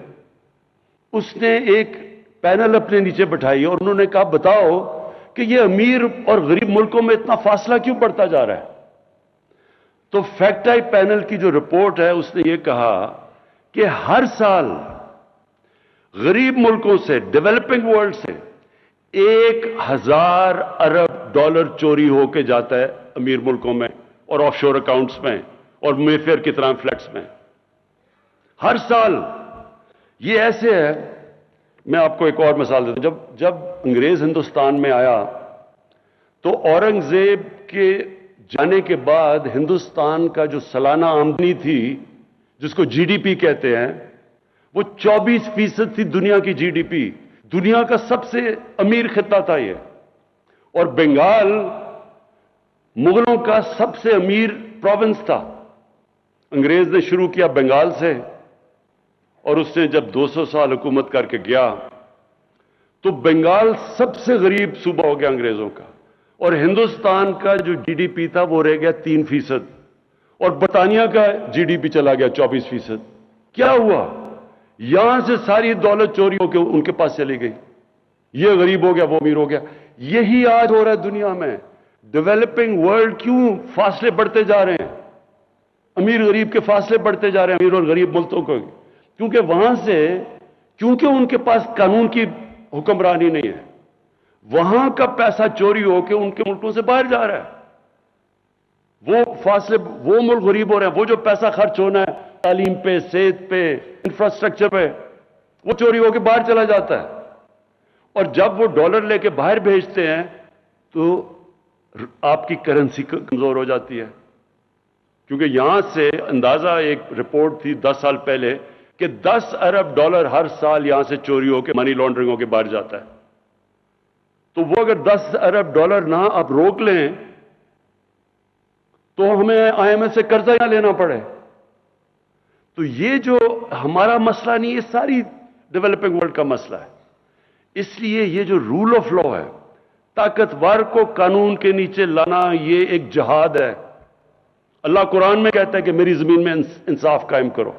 उसने एक पैनल अपने नीचे बैठाई और उन्होंने कहा, बताओ कि ये अमीर और गरीब मुल्कों में इतना फासला क्यों बढ़ता जा रहा है। तो फैक्ट आई पैनल की जो रिपोर्ट है, उसने ये कहा कि हर साल गरीब मुल्कों से, डेवलपिंग वर्ल्ड से 1000 अरब डॉलर चोरी होके जाता है अमीर मुल्कों में और ऑफशोर अकाउंट्स में और मेफेयर की तरह फ्लैट्स में। हर साल। ये ऐसे है, मैं आपको एक और मिसाल देता हूं। जब अंग्रेज हिंदुस्तान में आया तो औरंगजेब के जाने के बाद हिंदुस्तान का जो सालाना आमदनी थी, जिसको जीडीपी कहते हैं, वो 24% थी दुनिया की जीडीपी। दुनिया का सबसे अमीर खिता था ये। और बंगाल मुगलों का सबसे अमीर प्रोविंस था। अंग्रेज ने शुरू किया बंगाल से, और उसने जब 200 साल हुकूमत करके गया तो बंगाल सबसे गरीब सूबा हो गया अंग्रेजों का। और हिंदुस्तान का जो जीडीपी था वो रह गया 3%, और बर्तानिया का जीडीपी चला गया 24%। क्या हुआ? यहां से सारी दौलत चोरी होकर उनके पास चली गई। ये गरीब हो गया, वो अमीर हो गया। यही आज हो रहा है दुनिया में। डेवलपिंग वर्ल्ड क्यों फासले बढ़ते जा रहे हैं? अमीर गरीब के फासले बढ़ते जा रहे हैं, अमीर और गरीब मुल्कों को। क्योंकि वहां से, क्योंकि उनके पास कानून की हुक्मरानी नहीं है, वहां का पैसा चोरी होकर उनके मुल्कों से बाहर जा रहा है। वो फासले, वो मुल्क गरीब हो रहे हैं। वो जो पैसा खर्च होना है तालीम पे, सेहत पे, इंफ्रास्ट्रक्चर पे, वो चोरी होकर बाहर चला जाता है। और जब वो डॉलर लेके बाहर भेजते हैं तो आपकी करेंसी कमजोर हो जाती है। क्योंकि यहां से अंदाजा, एक रिपोर्ट थी 10 साल पहले कि 10 अरब डॉलर हर साल यहां से चोरी होकर, मनी लॉन्ड्रिंग होकर बाहर जाता है। तो वो अगर 10 अरब डॉलर ना आप रोक लें तो हमें आईएमएफ से कर्जा ना लेना पड़े। तो ये जो हमारा मसला नहीं, ये सारी डेवलपिंग वर्ल्ड का मसला है। इसलिए ये जो रूल ऑफ लॉ है, ताकतवर को कानून के नीचे लाना, ये एक जिहाद है। अल्लाह कुरान में कहता है कि मेरी जमीन में इंसाफ कायम करो।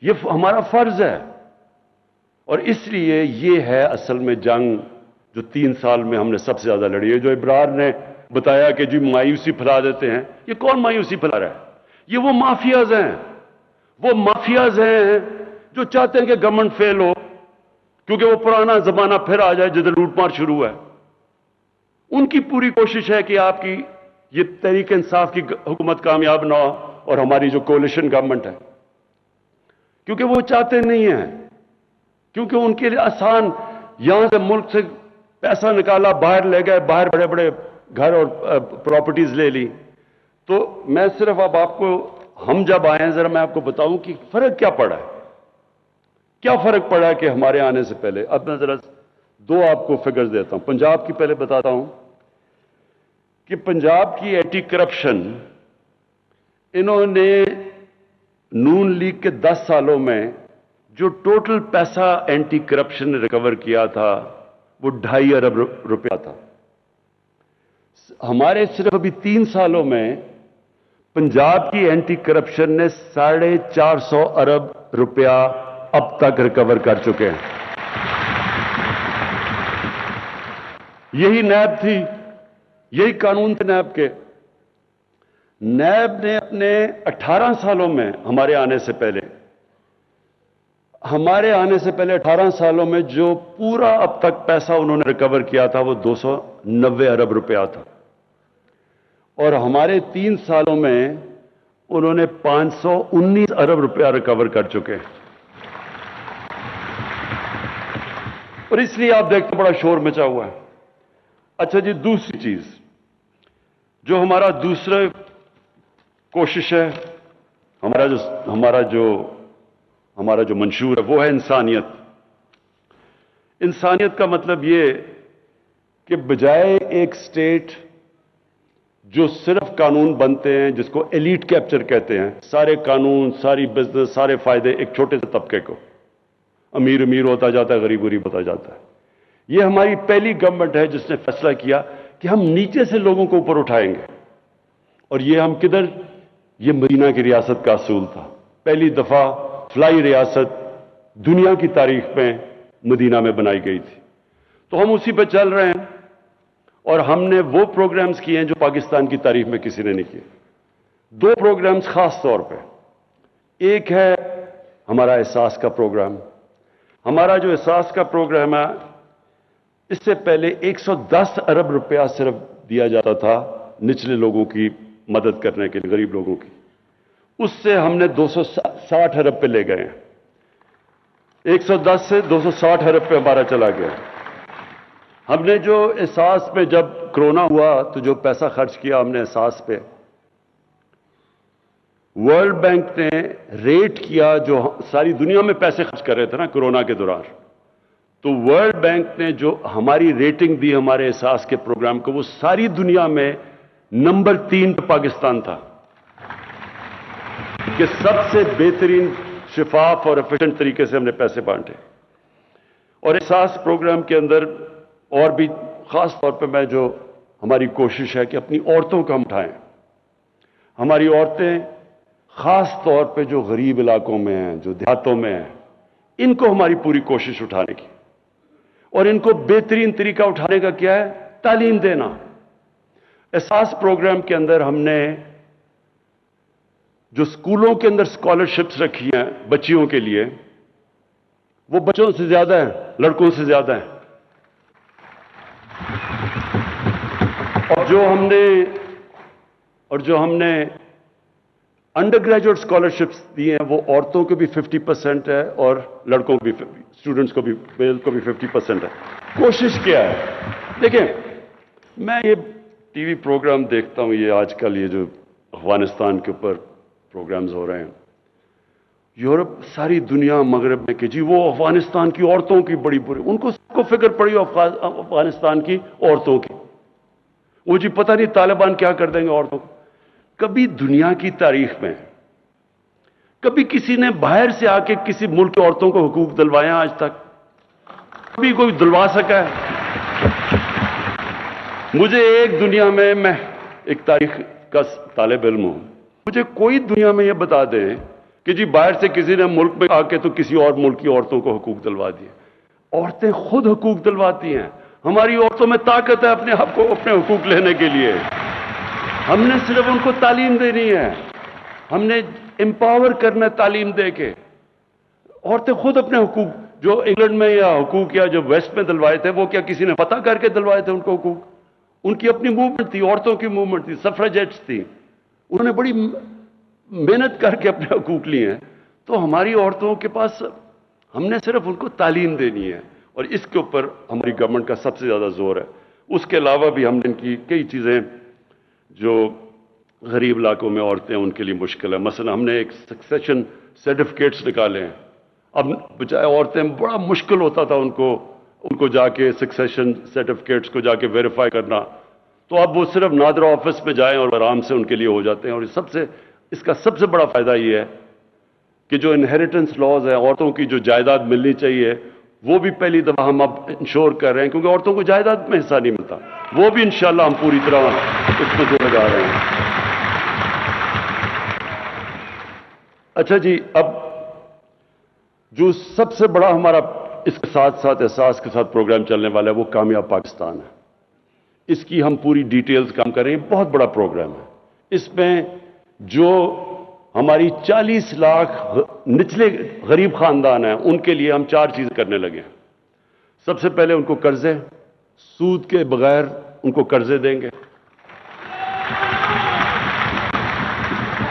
ये हमारा फर्ज है। और इसलिए ये है असल में जंग जो 3 साल में हमने सबसे ज्यादा लड़ी है। जो इब्रार ने बताया कि जी मायूसी फैला देते हैं, ये कौन मायूसी फैला रहा है? ये वो माफियाज हैं। वो माफियाज हैं जो चाहते हैं कि गवर्नमेंट फेल हो, क्योंकि वो पुराना जमाना फिर आ जाए जिधर लूटमार शुरू है। उनकी पूरी कोशिश है कि आपकी ये तहरीक इंसाफ की हुकूमत कामयाब ना हो और हमारी जो कोलिशन गवर्नमेंट है, क्योंकि वो चाहते नहीं है। क्योंकि उनके लिए आसान, यहां से मुल्क से पैसा निकाला, बाहर ले गए, बाहर बड़े बड़े घर और प्रॉपर्टीज ले ली। तो मैं सिर्फ अब आपको, हम जब आए हैं, जरा मैं आपको बताऊं कि फर्क क्या पड़ा है। क्या फर्क पड़ा है कि हमारे आने से पहले। अब मैं जरा 2 आपको फिगर्स देता हूं। पंजाब की पहले बताता हूं कि पंजाब की एंटी करप्शन, इन्होंने नून लीग के 10 सालों में जो टोटल पैसा एंटी करप्शन ने रिकवर किया था वो 2.5 अरब रुपया था। हमारे सिर्फ अभी 3 सालों में पंजाब की एंटी करप्शन ने 450 अरब रुपया अब तक रिकवर कर चुके हैं। यही नैब थी, यही कानून थे नैब के। नैब ने अपने 18 सालों में, हमारे आने से पहले 18 सालों में जो पूरा अब तक पैसा उन्होंने रिकवर किया था वो 290 अरब रुपया था। और हमारे 3 सालों में उन्होंने 519 अरब रुपया रिकवर कर चुके हैं। और इसलिए आप देखते बड़ा शोर मचा हुआ है। अच्छा जी, दूसरी चीज जो हमारा दूसरा कोशिश है, हमारा जो मंशूर है वो है इंसानियत। इंसानियत का मतलब ये कि बजाय एक स्टेट जो सिर्फ कानून बनते हैं, जिसको एलीट कैप्चर कहते हैं, सारे कानून, सारी बिजनेस, सारे फायदे एक छोटे से तबके को, अमीर अमीर होता जाता है, गरीब गरीब होता जाता है। ये हमारी पहली गवर्नमेंट है जिसने फैसला किया कि हम नीचे से लोगों को ऊपर उठाएंगे। और ये हम किधर, ये मदीना की रियासत का असूल था। पहली दफा फ्लाई रियासत दुनिया की तारीख में मदीना में बनाई गई थी। तो हम उसी पर चल रहे हैं। और हमने वो प्रोग्राम्स किए हैं जो पाकिस्तान की तारीख में किसी ने नहीं किए। 2 प्रोग्राम्स खास तौर पे, एक है हमारा एहसास का प्रोग्राम। हमारा जो एहसास का प्रोग्राम है, इससे पहले 110 अरब रुपया सिर्फ दिया जाता था निचले लोगों की मदद करने के लिए, गरीब लोगों की। उससे हमने 260 अरब पे ले गए हैं। 110 से 260 अरब पे हमारा चला गया। हमने जो एहसास पे, जब कोरोना हुआ तो जो पैसा खर्च किया हमने एहसास पे, वर्ल्ड बैंक ने रेट किया, जो सारी दुनिया में पैसे खर्च कर रहे थे ना कोरोना के दौरान, तो वर्ल्ड बैंक ने जो हमारी रेटिंग दी हमारे एहसास के प्रोग्राम को, वो सारी दुनिया में नंबर 3 पे पाकिस्तान था कि सबसे बेहतरीन, शिफाफ और एफिशिएंट तरीके से हमने पैसे बांटे। और एहसास प्रोग्राम के अंदर और भी खास तौर पे मैं, जो हमारी कोशिश है कि अपनी औरतों को हम उठाएं। हमारी औरतें खास तौर पे जो गरीब इलाकों में हैं, जो देहातों में हैं, इनको हमारी पूरी कोशिश उठाने की, और इनको बेहतरीन तरीका उठाने का क्या है? तालीम देना। एहसास प्रोग्राम के अंदर हमने जो स्कूलों के अंदर स्कॉलरशिप्स रखी हैं बच्चियों के लिए, वो बच्चों से ज्यादा है, लड़कों से ज्यादा है। और जो हमने अंडर ग्रेजुएट स्कॉलरशिप्स दी हैं, वो औरतों को भी 50% है और लड़कों को भी, स्टूडेंट्स को भी, मेल को भी 50% है। कोशिश क्या है? देखिए, मैं ये टीवी प्रोग्राम देखता हूं, ये आजकल ये जो अफगानिस्तान के ऊपर प्रोग्राम्स हो रहे हैं, यूरोप, सारी दुनिया मगरब में, कि जी वो अफगानिस्तान की औरतों की बड़ी बुरी, उनको सबको फिक्र पड़ी अफगानिस्तान की औरतों की। वो जी पता नहीं तालिबान क्या कर देंगे औरतों को। कभी दुनिया की तारीख में कभी किसी ने बाहर से आके किसी मुल्क की औरतों को हुकूक दिलवाए आज तक? कभी कोई दिलवा सका है? मुझे एक दुनिया में, मैं एक तारीख का तालिब इल्म हूं, मुझे कोई दुनिया में यह बता दे कि जी बाहर से किसी ने मुल्क में आके तो किसी और मुल्क की औरतों को हुकूक दिलवा दिए। औरतें खुद हुकूक दिलवाती हैं। हमारी औरतों में ताकत है अपने आप को, अपने हुकूक लेने के लिए। हमने सिर्फ उनको तालीम देनी है, हमने एम्पावर करना तालीम दे के। औरतें खुद अपने हुकूक, जो इंग्लैंड में या हुकूक या जो वेस्ट में दिलवाए थे, वो क्या किसी ने पता करके दिलवाए थे उनको हुकूक? उनकी अपनी मूवमेंट थी, औरतों की मूवमेंट थी, सफ्रेजेट्स थी, उन्होंने बड़ी मेहनत करके अपने हुकूक लिए हैं। तो हमारी औरतों के पास, हमने सिर्फ उनको तालीम देनी है, और इसके ऊपर हमारी गवर्नमेंट का सबसे ज्यादा जोर है। उसके अलावा भी हमने इनकी कई चीजें, जो गरीब इलाकों में औरतें, उनके लिए मुश्किल है। मसलन हमने एक सक्सेशन सर्टिफिकेट्स निकाले हैं। अब बचाए औरतें, बड़ा मुश्किल होता था उनको जाके सक्सेशन सर्टिफिकेट्स को जाके वेरीफाई करना, तो अब वो सिर्फ नादरा ऑफिस में जाएं और आराम से उनके लिए हो जाते हैं। और इसका सबसे बड़ा फायदा ये है कि जो इनहेरिटेंस लॉज है, औरतों की जो जायदाद मिलनी चाहिए, वो भी पहली दफा हम अब इंश्योर कर रहे हैं, क्योंकि औरतों को जायदाद में हिस्सा नहीं मिलता। वो भी इंशाल्लाह हम पूरी तरह इसमें जो लगा रहे हैं। अच्छा जी, अब जो सबसे बड़ा हमारा इसके साथ साथ एहसास के साथ प्रोग्राम चलने वाला है, वो कामयाब पाकिस्तान है। इसकी हम पूरी डिटेल्स काम कर रहे हैं। बहुत बड़ा प्रोग्राम है। इसमें जो हमारी 40 लाख निचले गरीब खानदान हैं, उनके लिए हम 4 चीज करने लगे हैं। सबसे पहले उनको कर्जे, सूद के बगैर उनको कर्जे देंगे।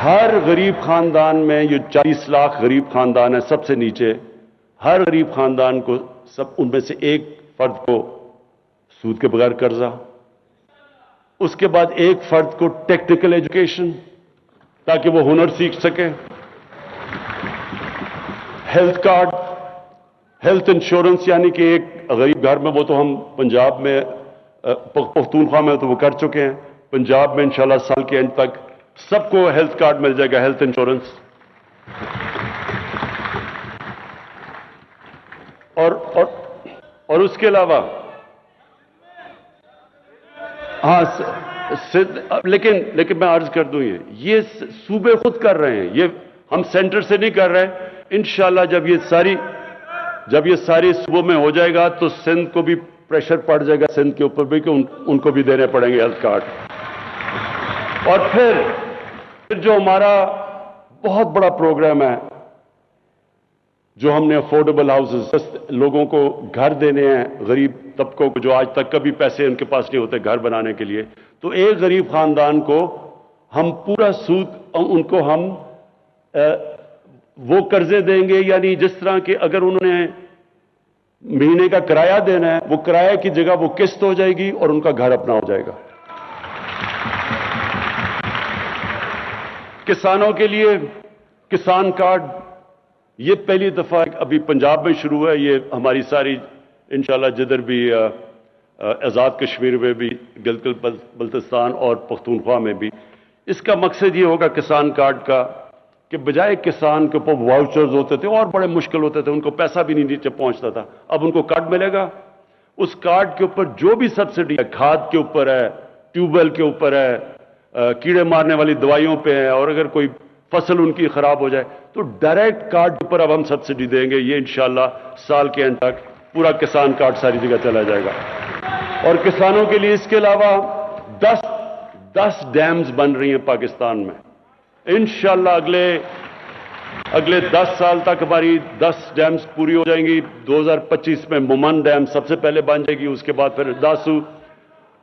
हर गरीब खानदान में, ये 40 लाख गरीब खानदान है, सबसे नीचे हर गरीब खानदान को, सब उनमें से एक फर्द को सूद के बगैर कर्जा। उसके बाद एक फर्द को टेक्निकल एजुकेशन, ताकि वो हुनर सीख सके। हेल्थ कार्ड, हेल्थ इंश्योरेंस, यानी कि एक गरीब घर में, वो तो हम पंजाब में, पख्तूनख्वा में तो वो कर चुके हैं, पंजाब में इंशाल्लाह साल के एंड तक सबको हेल्थ कार्ड मिल जाएगा, हेल्थ इंश्योरेंस। और उसके अलावा लेकिन मैं अर्ज कर दूं, ये सूबे खुद कर रहे हैं, ये हम सेंटर से नहीं कर रहे हैं। इंशाल्लाह जब ये सारी सूबों में हो जाएगा, तो सिंध को भी प्रेशर पड़ जाएगा, सिंध के ऊपर भी, कि उनको भी देने पड़ेंगे हेल्थ कार्ड। और फिर जो हमारा बहुत बड़ा प्रोग्राम है, जो हमने अफोर्डेबल हाउसेस, लोगों को घर देने हैं, गरीब तबकों को, जो आज तक कभी पैसे उनके पास नहीं होते घर बनाने के लिए, तो एक गरीब खानदान को हम पूरा सूद, उनको हम وہ قرضے دیں گے، یعنی جس طرح کہ اگر انہوں نے مہینے کا کرایہ دینا ہے، وہ کرایہ کی جگہ وہ قسط ہو جائے گی اور ان کا گھر اپنا ہو جائے گا۔ کسانوں کے لیے کسان کارڈ، یہ پہلی دفعہ ابھی پنجاب میں شروع ہے، یہ ہماری ساری انشاءاللہ جدھر بھی آزاد کشمیر میں بھی، گلگت بلتستان اور پختونخوا میں بھی، اس کا مقصد یہ ہوگا کسان کارڈ کا کہ بجائے کسان کے اوپر واؤچرز ہوتے تھے اور بڑے مشکل ہوتے تھے، ان کو پیسہ بھی نہیں نیچے پہنچتا تھا، اب ان کو کارڈ ملے گا، اس کارڈ کے اوپر جو بھی سبسڈی ہے، کھاد کے اوپر ہے، ٹیوب ویل کے اوپر ہے، کیڑے مارنے والی دوائیوں پہ ہے، اور اگر کوئی فصل ان کی خراب ہو جائے تو ڈائریکٹ کارڈ پر اب ہم سبسڈی دیں گے۔ یہ انشاءاللہ سال کے اینڈ تک پورا کسان کارڈ ساری جگہ چلا جائے گا۔ اور کسانوں کے لیے اس کے علاوہ 10 ڈیمز بن رہی ہیں پاکستان میں، انشاءاللہ اگلے 10 سال تک ہماری 10 ڈیمز پوری ہو جائیں گی۔ 2025 میں مومن ڈیم سب سے پہلے بن جائے گی، اس کے بعد پھر داسو،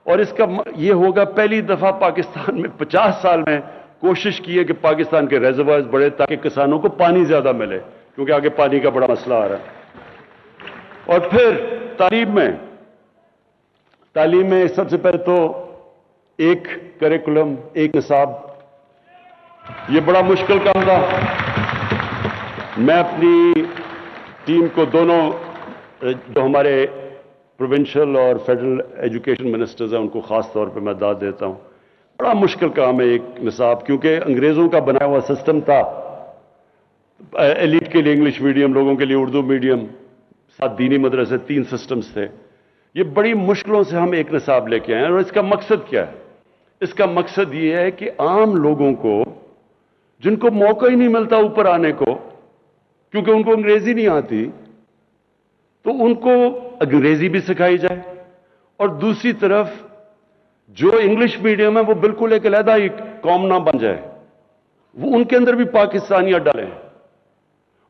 اور اس کا یہ ہوگا پہلی دفعہ پاکستان میں 50 سال میں کوشش کی ہے کہ پاکستان کے ریزروائرز بڑھے تاکہ کسانوں کو پانی زیادہ ملے، کیونکہ آگے پانی کا بڑا مسئلہ آ رہا ہے۔ اور پھر تعلیم میں سب سے پہلے تو ایک کریکولم، ایک نصاب، یہ بڑا مشکل کام تھا۔ میں اپنی ٹیم کو دونوں جو ہمارے پروونشل اور فیڈرل ایجوکیشن منسٹرز ہیں ان کو خاص طور پہ میں داد دیتا ہوں۔ بڑا مشکل کام ہے ایک نصاب، کیونکہ انگریزوں کا بنایا ہوا سسٹم تھا، ایلیٹ کے لیے انگلش میڈیم، لوگوں کے لیے اردو میڈیم، 7 دینی مدرسے، 3 سسٹمز تھے۔ یہ بڑی مشکلوں سے ہم ایک نصاب لے کے آئے ہیں، اور اس کا مقصد کیا ہے؟ اس کا مقصد یہ ہے کہ عام لوگوں کو جن کو موقع ہی نہیں ملتا اوپر آنے کو کیونکہ ان کو انگریزی نہیں آتی، تو ان کو انگریزی بھی سکھائی جائے، اور دوسری طرف جو انگلش میڈیم ہے وہ بالکل ایک علیحدہ ہی قوم نہ بن جائے، وہ ان کے اندر بھی پاکستانیت ڈالیں۔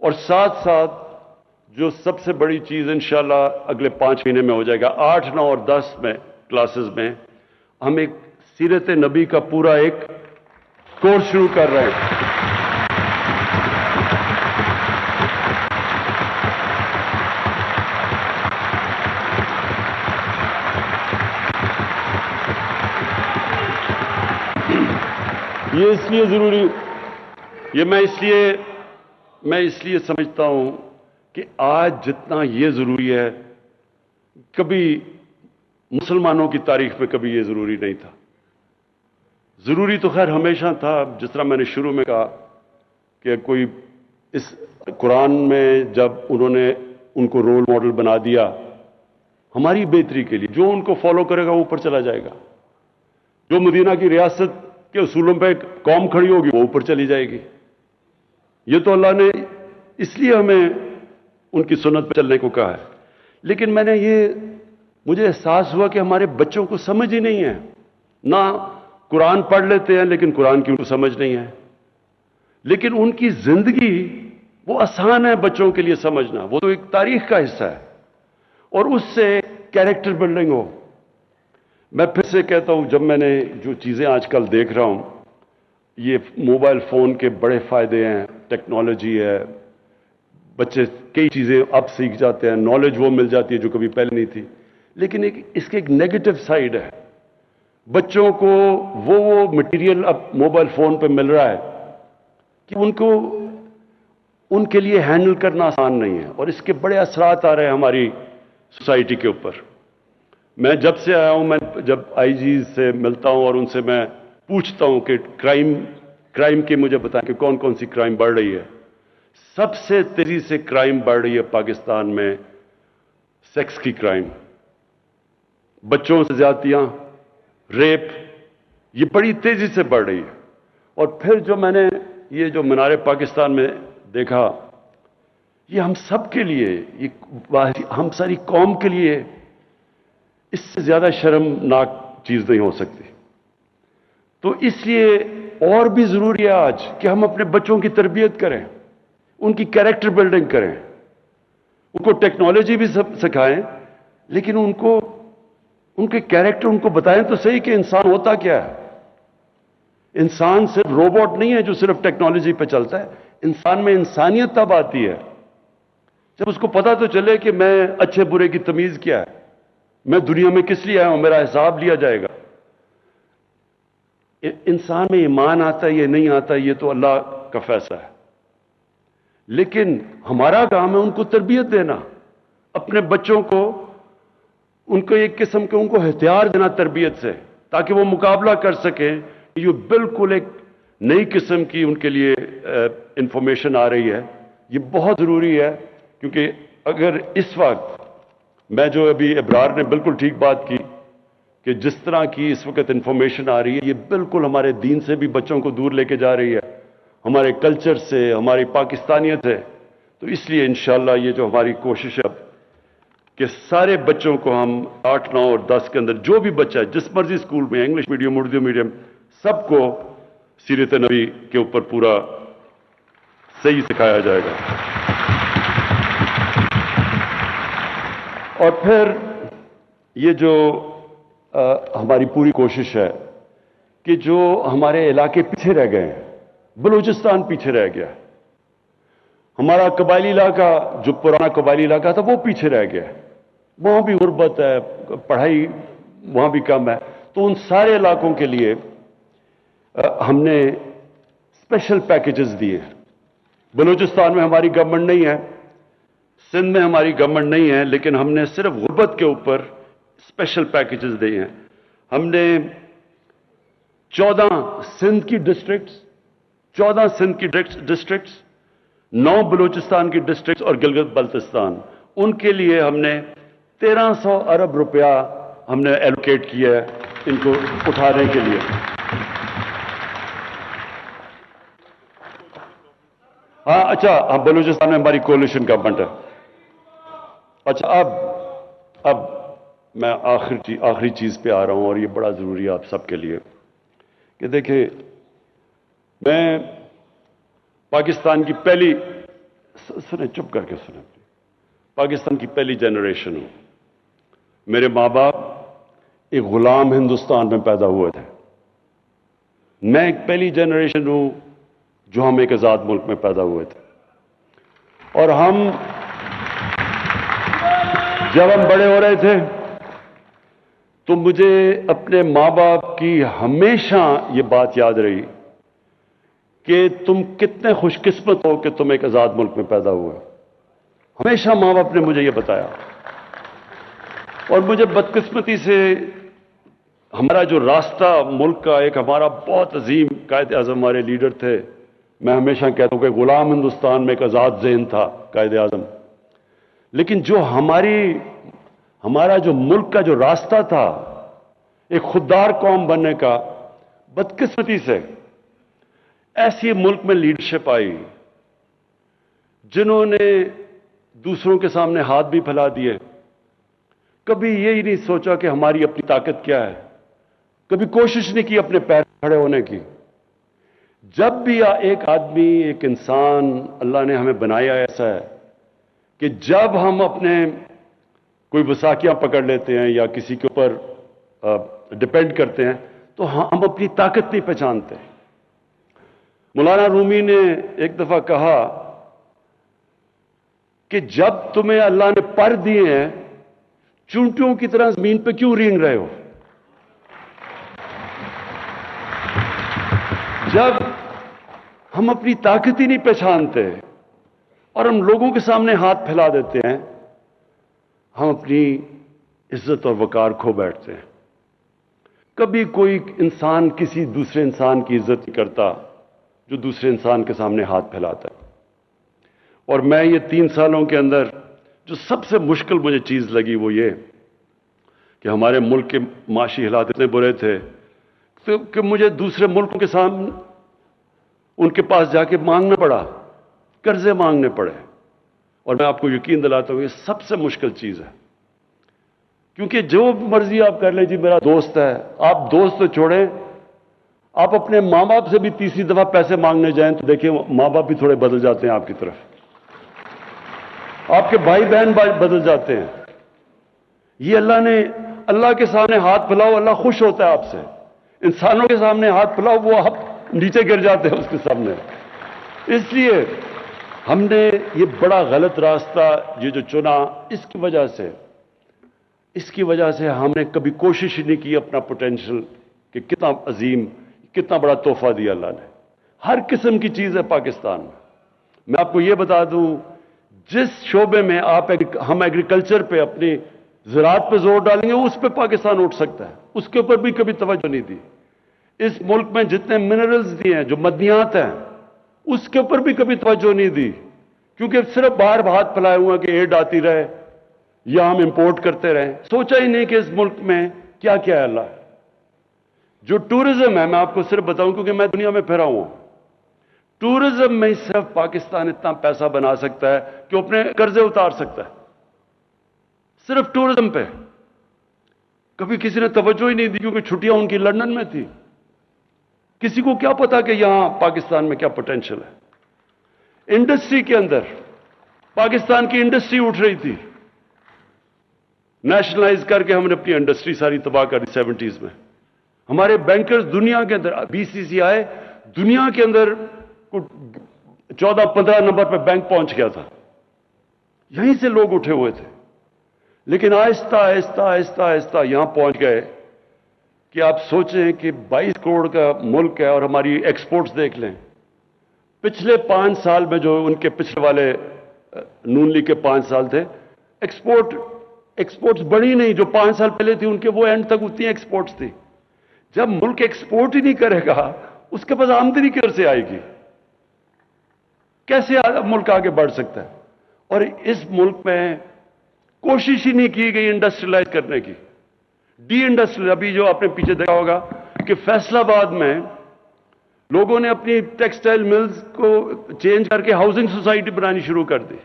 اور ساتھ ساتھ جو سب سے بڑی چیز انشاءاللہ اگلے 5 مہینے میں ہو جائے گا، 8، 9 اور 10 میں کلاسز میں ہم ایک سیرت نبی کا پورا ایک کورس شروع کر رہے ہیں۔ یہ اس لیے ضروری، یہ میں اس لیے سمجھتا ہوں کہ آج جتنا یہ ضروری ہے، کبھی مسلمانوں کی تاریخ میں کبھی یہ ضروری نہیں تھا۔ ضروری تو خیر ہمیشہ تھا، جس طرح میں نے شروع میں کہا کہ کوئی اس قرآن میں جب انہوں نے ان کو رول ماڈل بنا دیا ہماری بہتری کے لیے، جو ان کو فالو کرے گا وہ اوپر چلا جائے گا، جو مدینہ کی ریاست کے اصولوں پہ قوم کھڑی ہوگی وہ اوپر چلی جائے گی۔ یہ تو اللہ نے اس لیے ہمیں ان کی سنت پہ چلنے کو کہا ہے۔ لیکن مجھے احساس ہوا کہ ہمارے بچوں کو سمجھ ہی نہیں ہے، نہ قرآن پڑھ لیتے ہیں لیکن قرآن کی ان کو سمجھ نہیں ہے، لیکن ان کی زندگی وہ آسان ہے بچوں کے لیے سمجھنا، وہ تو ایک تاریخ کا حصہ ہے، اور اس سے کیریکٹر بلڈنگ ہو۔ میں پھر سے کہتا ہوں، جب میں نے جو چیزیں آج کل دیکھ رہا ہوں، یہ موبائل فون کے بڑے فائدے ہیں، ٹیکنالوجی ہے، بچے کئی چیزیں اب سیکھ جاتے ہیں، نالج وہ مل جاتی ہے جو کبھی پہلے نہیں تھی، لیکن اس کے ایک نیگیٹو سائیڈ ہے۔ بچوں کو وہ مٹیریل اب موبائل فون پہ مل رہا ہے کہ ان کے لیے ہینڈل کرنا آسان نہیں ہے، اور اس کے بڑے اثرات آ رہے ہیں ہماری سوسائٹی کے اوپر۔ میں جب سے آیا ہوں، میں جب آئی جیز سے ملتا ہوں اور ان سے میں پوچھتا ہوں کہ کرائم کی مجھے بتائیں کہ کون کون سی کرائم بڑھ رہی ہے۔ سب سے تیزی سے کرائم بڑھ رہی ہے پاکستان میں سیکس کی کرائم، بچوں سے زیادتیاں، ریپ، یہ بڑی تیزی سے بڑھ رہی ہے۔ اور پھر جو میں نے یہ جو مینار پاکستان میں دیکھا، یہ ہم سب کے لیے، ہم ساری قوم کے لیے اس سے زیادہ شرمناک چیز نہیں ہو سکتی۔ تو اس لیے اور بھی ضروری ہے آج کہ ہم اپنے بچوں کی تربیت کریں، ان کی کیریکٹر بلڈنگ کریں، ان کو ٹیکنالوجی بھی سکھائیں، لیکن ان کے کیریکٹر ان کو بتائیں تو صحیح کہ انسان ہوتا کیا ہے۔ انسان صرف روبوٹ نہیں ہے جو صرف ٹیکنالوجی پہ چلتا ہے، इंसान में इंसानियत तब आती है जब उसको पता तो चले कि मैं अच्छे बुरे की तमीज क्या है, मैं दुनिया में किस लिए आया हूं, मेरा हिसाब लिया जाएगा। इंसान में ईमान आता है, ये नहीं आता, ये तो अल्लाह का फैसला है। लेकिन हमारा काम है उनको तरबियत देना, अपने बच्चों को, उनको एक किस्म के उनको हथियार देना तरबियत से, ताकि वो मुकाबला कर सकें। ये बिल्कुल एक नई किस्म की उनके लिए इंफॉर्मेशन आ रही है। ये बहुत ज़रूरी है, क्योंकि अगर इस वक्त मैं जो अभी इब्रार ने बिल्कुल ठीक बात की कि जिस तरह की इस वक्त इंफॉर्मेशन आ रही है, ये बिल्कुल हमारे दीन से भी बच्चों को दूर लेके जा रही है, हमारे कल्चर से, हमारी पाकिस्तानियत है। तो इसलिए इंशाअल्लाह ये जो हमारी कोशिश है कि सारे बच्चों को हम 8, 9 और 10 के अंदर जो भी बच्चा है जिस मर्जी स्कूल में, इंग्लिश मीडियम, उर्दू मीडियम, सबको सीरत नबी के ऊपर पूरा सही सिखाया जाएगा। और फिर ये जो हमारी पूरी कोशिश है कि जो हमारे इलाके पीछे रह गए हैं, बलूचिस्तान पीछे रह गया, हमारा कबायली इलाका जो पुराना कबायली इलाका था वो पीछे रह गया, वहां भी गुर्बत है, पढ़ाई वहां भी कम है। तो उन सारे इलाकों के लिए हमने स्पेशल पैकेजेस दिए। बलूचिस्तान में हमारी गवर्नमेंट नहीं है, सिंध में हमारी गवर्नमेंट नहीं है, लेकिन हमने सिर्फ गुर्बत के ऊपर स्पेशल पैकेजेस दिए हैं। हमने 14 सिंध की डिस्ट्रिक्ट्स, 9 बलूचिस्तान की डिस्ट्रिक्ट्स और गिलगित बल्तिस्तान, उनके लिए हमने 1300 अरब रुपया हमने एलोकेट किया है इनको उठाने के लिए। हाँ, अच्छा, हाँ, बलूचिस्तान में हमारी कोलिशन गवर्नमेंट है। अच्छा, अब मैं आखिरी चीज पे आ रहा हूं, और ये बड़ा जरूरी है आप सबके लिए कि देखिए, मैं पाकिस्तान की पहली, सुने, चुप करके सुने, पाकिस्तान की पहली जनरेशन हूं। मेरे माँ बाप एक गुलाम हिंदुस्तान में पैदा हुए थे। मैं एक पहली जनरेशन हूं जो हम एक आजाद मुल्क में पैदा हुए थे। और जब हम बड़े हो रहे थे तो मुझे अपने माँ बाप की हमेशा ये बात याद रही कि तुम कितने खुशकिस्मत हो कि तुम एक आजाद मुल्क में पैदा हुए। हमेशा माँ बाप ने मुझे ये बताया। और मुझे बदकिस्मती से हमारा जो रास्ता मुल्क का, एक हमारा बहुत अजीम कायद आजम हमारे लीडर थे, मैं हमेशा कहता हूं कि गुलाम हिंदुस्तान में एक आजाद ज़हन था कायद आजम। लेकिन जो हमारा जो मुल्क का जो रास्ता था एक खुददार कौम बनने का, बदकिस्मती से ऐसी मुल्क में लीडरशिप आई जिन्होंने दूसरों के सामने हाथ भी फैला दिए। कभी यही नहीं सोचा कि हमारी अपनी ताकत क्या है, कभी कोशिश नहीं की अपने पैर खड़े होने की। जब भी एक आदमी, एक इंसान, अल्लाह ने हमें बनाया ऐसा है कि जब हम अपने कोई वसाकियां पकड़ लेते हैं या किसी के ऊपर डिपेंड करते हैं तो हम अपनी ताकत नहीं पहचानते। मौलाना रूमी ने एक दफा कहा कि जब तुम्हें अल्लाह ने पर दिए हैं, चूंटियों की तरह जमीन पे क्यों रेंग रहे हो? जब हम अपनी ताकत ही नहीं पहचानते और हम लोगों के सामने हाथ फैला देते हैं, हम अपनी इज्जत और वकार खो बैठते हैं। कभी कोई इंसान किसी दूसरे इंसान की इज्जत नहीं करता जो दूसरे इंसान के सामने हाथ फैलाता है। और मैं ये 3 सालों के अंदर जो सबसे मुश्किल मुझे चीज लगी वो ये कि हमारे मुल्क के माशी हालात इतने बुरे थे तो कि मुझे दूसरे मुल्कों के सामने उनके पास जाके मांगना पड़ा, कर्जे मांगने पड़े। और मैं आपको यकीन दिलाता हूं ये सबसे मुश्किल चीज है, क्योंकि जो मर्जी आप कर ले, जी मेरा दोस्त है, आप दोस्त तो छोड़ें, आप अपने मां बाप से भी तीसरी दफा पैसे मांगने जाएं तो देखिए मां बाप भी थोड़े बदल जाते हैं आपकी तरफ, आपके भाई बहन बदल जाते हैं। ये अल्लाह के सामने हाथ फैलाओ, अल्लाह खुश होता है आपसे। इंसानों के सामने हाथ फैलाओ, वो आप नीचे गिर जाते हैं उसके सामने। اس لیے ہم نے یہ بڑا غلط راستہ یہ جو چنا، اس کی وجہ سے ہم نے کبھی کوشش ہی نہیں کی اپنا پوٹینشل کہ کتنا عظیم، کتنا بڑا تحفہ دیا اللہ نے. ہر قسم کی چیز ہے پاکستان میں آپ کو یہ بتا دوں، جس شعبے میں ہم ایگریکلچر پہ، اپنی زراعت پہ زور ڈالیں گے، اس پہ پاکستان اٹھ سکتا ہے. اس کے اوپر بھی کبھی توجہ نہیں دی. اس ملک میں جتنے منرلز دیے ہیں، جو معدنیات ہیں، اس کے اوپر بھی کبھی توجہ نہیں دی، کیونکہ صرف باہر ہاتھ پھیلائے ہوئے کہ ایڈ آتی رہے یا ہم امپورٹ کرتے رہیں. سوچا ہی نہیں کہ اس ملک میں کیا کیا ہے اللہ. جو ٹورزم ہے، میں آپ کو صرف بتاؤں کیونکہ میں دنیا میں پھرا ہوں، ٹورزم میں صرف پاکستان اتنا پیسہ بنا سکتا ہے کہ اپنے قرضے اتار سکتا ہے. صرف ٹورزم پہ کبھی کسی نے توجہ ہی نہیں دی، کیونکہ چھٹیاں ان کی لندن میں تھی. کسی کو کیا پتا کہ یہاں پاکستان میں کیا پوٹینشل ہے. انڈسٹری کے اندر پاکستان کی انڈسٹری اٹھ رہی تھی، نیشنلائز کر کے ہم نے اپنی انڈسٹری ساری تباہ کر دی 70s میں. ہمارے بینکرز دنیا کے اندر، BCCI دنیا کے اندر 14-15 نمبر پہ بینک پہنچ گیا تھا. یہیں سے لوگ اٹھے ہوئے تھے، لیکن آہستہ آہستہ آہستہ آہستہ یہاں پہنچ گئے کہ آپ سوچیں کہ 22 کروڑ کا ملک ہے اور ہماری ایکسپورٹس دیکھ لیں. پچھلے 5 سال میں جو ان کے پچھلے والے نون لیگ کے 5 سال تھے، ایکسپورٹس بڑھی نہیں. جو 5 سال پہلے تھی ان کے، وہ اینڈ تک اتنی ایکسپورٹس تھی. جب ملک ایکسپورٹ ہی نہیں کرے گا، اس کے پاس آمدنی کدھر سے آئے گی؟ کیسے ملک آگے بڑھ سکتا ہے؟ اور اس ملک میں کوشش ہی نہیں کی گئی انڈسٹریلائز کرنے کی. ڈی انڈسٹریل، ابھی جو آپ نے پیچھے دیکھا ہوگا کہ فیصل آباد میں لوگوں نے اپنی ٹیکسٹائل ملز کو چینج کر کے ہاؤسنگ سوسائٹی بنانی شروع کر دی.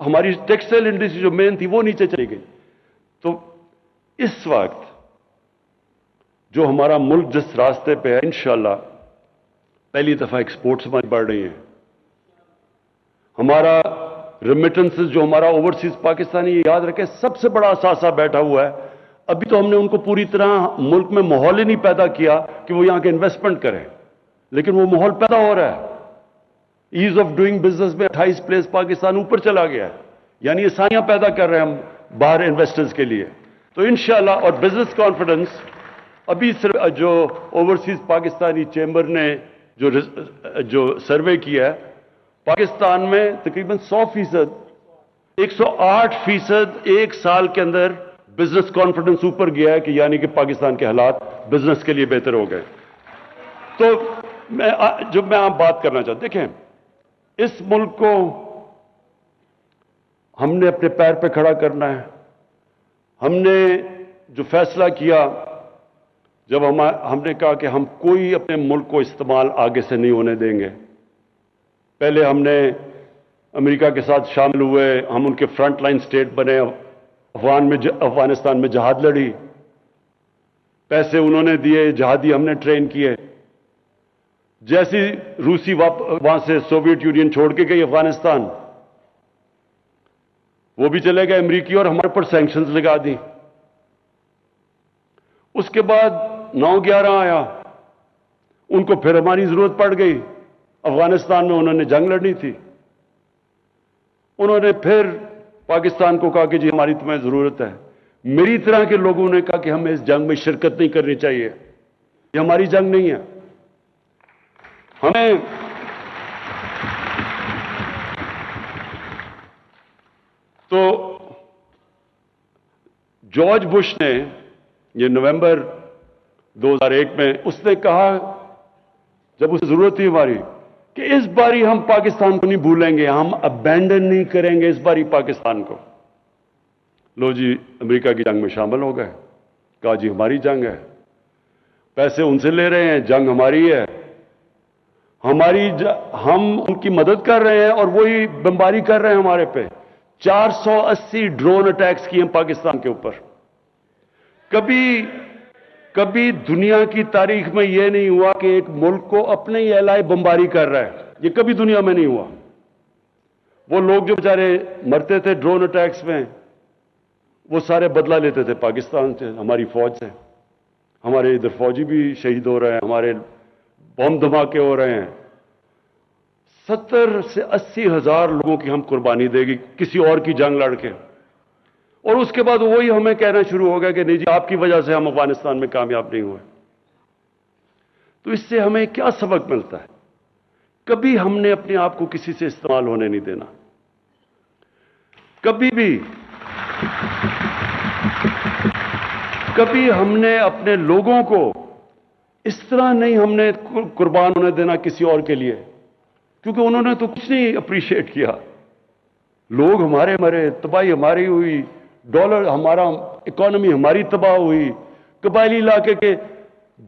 ہماری ٹیکسٹائل انڈسٹری جو مین تھی وہ نیچے چلی گئی. تو اس وقت جو ہمارا ملک جس راستے پہ ہے، انشاءاللہ پہلی دفعہ ایکسپورٹس ہماری بڑھ رہی ہیں. ہمارا ریمیٹنسز جو ہمارا اوورسیز پاکستانی، یاد رکھیں سب سے بڑا اثاثہ بیٹھا ہوا ہے. ابھی تو ہم نے ان کو پوری طرح ملک میں ماحول ہی نہیں پیدا کیا کہ وہ یہاں کے انویسٹمنٹ کریں، لیکن وہ ماحول پیدا ہو رہا ہے. ایز آف ڈوئنگ بزنس میں 28 پلیس پاکستان اوپر چلا گیا ہے. یعنی آسانیاں پیدا کر رہے ہیں ہم باہر انویسٹرز کے لیے. تو انشاءاللہ، اور بزنس کانفیڈنس ابھی جو اوورسیز پاکستانی چیمبر نے جو سروے کیا ہے، پاکستان میں تقریباً 100%، 108% ایک سال کے اندر بزنس کانفیڈنس اوپر گیا ہے، کہ یعنی کہ پاکستان کے حالات بزنس کے لیے بہتر ہو گئے. تو میں آپ بات کرنا چاہتا ہوں، دیکھیں اس ملک کو ہم نے اپنے پیر پہ کھڑا کرنا ہے. ہم نے جو فیصلہ کیا، جب ہم نے کہا کہ ہم کوئی اپنے ملک کو استعمال آگے سے نہیں ہونے دیں گے. پہلے ہم نے امریکہ کے ساتھ شامل ہوئے، ہم ان کے فرنٹ لائن سٹیٹ بنے، افغانستان میں جہاد لڑی، پیسے انہوں نے دیے، جہادی ہم نے ٹرین کیے. جیسی روسی وہاں سے سوویت یونین چھوڑ کے گئی افغانستان، وہ بھی چلے گئے امریکی، اور ہمارے پر سینکشنز لگا دی. اس کے بعد 9/11 آیا، ان کو پھر ہماری ضرورت پڑ گئی. افغانستان میں انہوں نے جنگ لڑنی تھی، انہوں نے پھر پاکستان کو کہا کہ جی ہماری تمہیں ضرورت ہے. میری طرح کے لوگوں نے کہا کہ ہمیں اس جنگ میں شرکت نہیں کرنی چاہیے، یہ ہماری جنگ نہیں ہے. ہمیں تو جارج بش نے یہ نومبر 2001 میں اس نے کہا، جب اسے ضرورت تھی ہماری، کہ اس باری ہم پاکستان کو نہیں بھولیں گے، ہم ابینڈن نہیں کریں گے اس باری پاکستان کو. لو جی امریکہ کی جنگ میں شامل ہو گئے، کہا جی ہماری جنگ ہے، پیسے ان سے لے رہے ہیں، جنگ ہماری ہے، ہم ان کی مدد کر رہے ہیں اور وہی بمباری کر رہے ہیں ہمارے پہ. 480 ڈرون اٹیکس کیے ہیں پاکستان کے اوپر. کبھی دنیا کی تاریخ میں یہ نہیں ہوا کہ ایک ملک کو اپنے ہی الائے بمباری کر رہا ہے، یہ کبھی دنیا میں نہیں ہوا. وہ لوگ جو بیچارے مرتے تھے ڈرون اٹیکس میں، وہ سارے بدلہ لیتے تھے پاکستان سے، ہماری فوج سے. ہمارے ادھر فوجی بھی شہید ہو رہے ہیں، ہمارے بم دھماکے ہو رہے ہیں، 70 से 80 हजार लोगों की हम कुर्बानी देगी किसी और की जंग लड़के, और उसके बाद वही हमें कहना शुरू हो गया कि नहीं जी आपकी वजह से हम अफगानिस्तान में कामयाब नहीं हुए। तो इससे हमें क्या सबक मिलता है? कभी हमने अपने आप को किसी से इस्तेमाल होने नहीं देना, कभी हमने अपने लोगों को इस तरह नहीं हमने कुर्बान होने देना किसी और के लिए, क्योंकि उन्होंने तो कुछ नहीं अप्रिशिएट किया। लोग हमारे मरे, तबाही हमारी हुई, डॉलर हमारा, इकोनॉमी हमारी तबाह हुई, कबायली इलाके के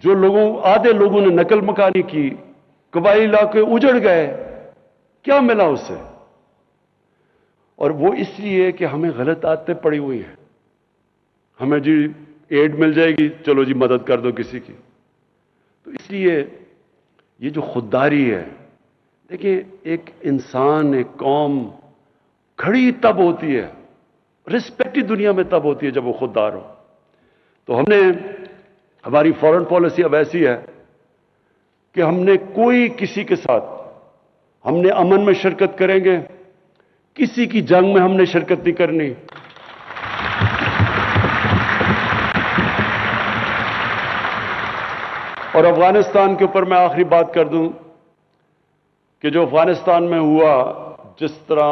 जो लोगों, आधे लोगों ने नकल मकानी की, कबायली इलाके उजड़ गए, क्या मिला उससे? और वो इसलिए कि हमें गलत आदतें पड़ी हुई हैं। हमें जी एड मिल जाएगी, चलो जी मदद कर दो किसी की। तो इसलिए ये जो खुददारी है, देखिए एक इंसान, एक कौम खड़ी तब होती है, रिस्पेक्ट ही दुनिया में तब होती है जब वो खुददार हो। तो हमारी फॉरेन पॉलिसी अब ऐसी है कि हमने कोई किसी के साथ, हमने अमन में शिरकत करेंगे, किसी की जंग में हमने शिरकत नहीं करनी। और अफगानिस्तान के ऊपर मैं आखिरी बात कर दूं कि जो अफगानिस्तान में हुआ, जिस तरह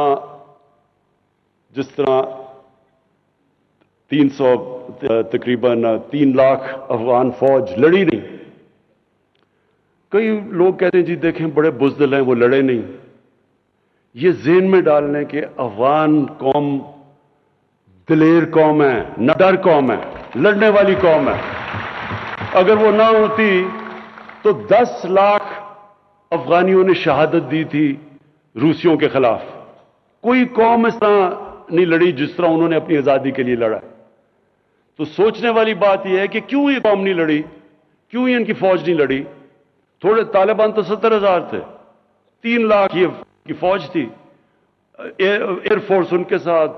300 तकरीबन 3 लाख अफगान फौज लड़ी नहीं। कई लोग कहते हैं जी देखें बड़े बुज़दिल हैं, वो लड़े नहीं। ये ज़हन में डालने के अफगान कौम दिलेर कौम है, न डर कौम है, लड़ने वाली कौम है। अगर वो ना होती तो 10 लाख अफगानियों ने शहादत दी थी रूसियों के खिलाफ। कोई कौम इस तरह नहीं लड़ी जिस तरह उन्होंने अपनी आजादी के लिए लड़ा। तो सोचने वाली बात यह है कि क्यों ये कौम नहीं लड़ी, क्यों इनकी फौज नहीं लड़ी? थोड़े तालिबान तो 70,000 थे, 3 लाख की फौज थी, एयरफोर्स उनके साथ,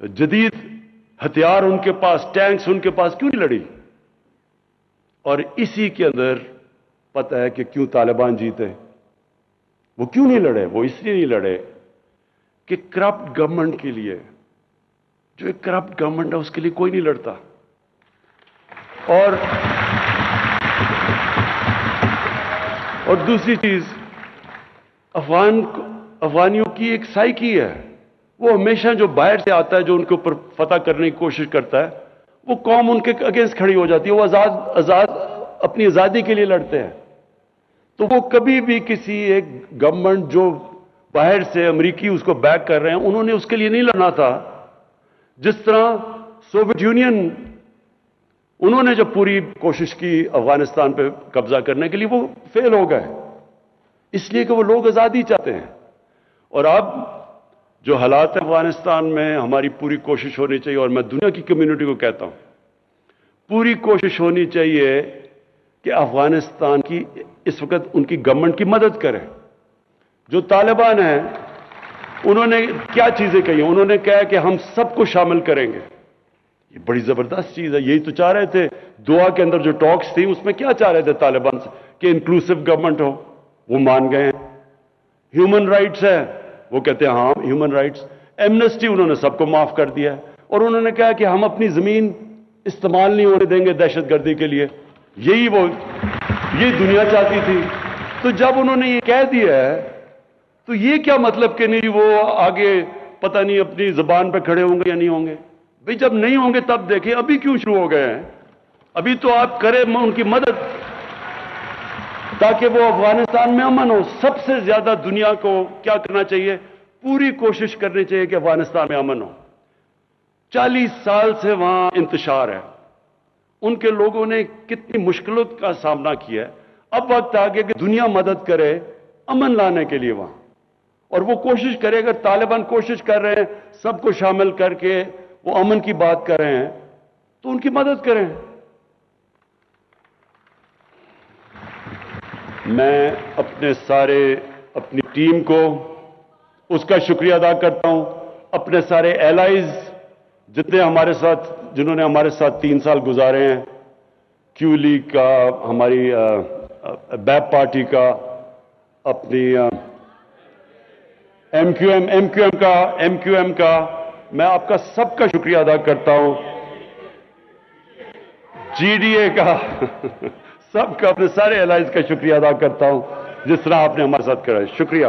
जदीद हथियार उनके पास, टैंक्स उनके पास, क्यों नहीं लड़ी? और इसी के अंदर पता है कि क्यों तालिबान जीते। वो क्यों नहीं लड़े? वो इसलिए नहीं लड़े कि करप्ट गवर्नमेंट के लिए, जो एक करप्ट गवर्नमेंट है उसके लिए कोई नहीं लड़ता। और दूसरी चीज, अफगानियों की एक साइकी है, वो हमेशा जो बाहर से आता है, जो उनके ऊपर फतह करने की कोशिश करता है, वो कौम उनके अगेंस्ट खड़ी हो जाती है। वो आजाद अपनी आजादी के लिए लड़ते हैं। तो वो कभी भी किसी एक गवर्नमेंट जो बाहर से अमेरिकी उसको बैक कर रहे हैं, उन्होंने उसके लिए नहीं लड़ना था। जिस तरह सोवियत यूनियन, उन्होंने जब पूरी कोशिश की अफगानिस्तान पे कब्जा करने के लिए, वो फेल हो गए, इसलिए कि वो लोग आजादी चाहते हैं। और अब जो हालात है अफगानिस्तान में, हमारी पूरी कोशिश होनी चाहिए, और मैं दुनिया की कम्युनिटी को कहता हूं, पूरी कोशिश होनी चाहिए कि अफगानिस्तान की इस वक्त उनकी गवर्नमेंट की मदद करें। जो तालिबान है, उन्होंने क्या चीजें कही? उन्होंने कहा कि हम सबको शामिल करेंगे। ये बड़ी जबरदस्त चीज है। यही तो चाह रहे थे दोहा के अंदर जो टॉक्स थी, उसमें क्या चाह रहे थे तालिबान से? कि इंक्लूसिव गवर्नमेंट हो। वो मान गए हैं। ह्यूमन राइट्स है, वो कहते हैं हाँ ह्यूमन राइट्स। एमनेस्टी, उन्होंने सबको माफ कर दिया है। और उन्होंने कहा कि हम अपनी जमीन इस्तेमाल नहीं होने देंगे दहशतगर्दी के लिए। यही दुनिया चाहती थी। तो जब उन्होंने ये कह दिया है, तो ये क्या मतलब कि नहीं वो आगे पता नहीं अपनी जुबान पे खड़े होंगे या नहीं होंगे? भाई जब नहीं होंगे तब देखें, अभी क्यों शुरू हो गए हैं? अभी तो आप करें उनकी मदद, ताकि वो अफगानिस्तान में अमन हो। सबसे ज्यादा दुनिया को क्या करना चाहिए? पूरी कोशिश करनी चाहिए कि अफगानिस्तान में अमन हो। 40 साल से वहां इंतशार है, उनके लोगों ने कितनी मुश्किलों का सामना किया है। अब वक्त आ गया कि दुनिया मदद करे अमन लाने के लिए वहां, और वो कोशिश करे। अगर तालिबान कोशिश कर रहे हैं सबको शामिल करके वो अमन की बात कर रहे हैं, तो उनकी मदद करें। मैं अपनी टीम को उसका शुक्रिया अदा करता हूं। अपने सारे एलाइज जिन्होंने हमारे साथ 3 साल गुजारे हैं, क्यू लीग का, हमारी बैप पार्टी का, अपनी ایم کیو ایم کا میں آپ کا سب کا شکریہ ادا کرتا ہوں. جی ڈی اے کا سب کا، اپنے سارے الائز کا شکریہ ادا کرتا ہوں جس طرح آپ نے ہمارے ساتھ کرا ہے. شکریہ.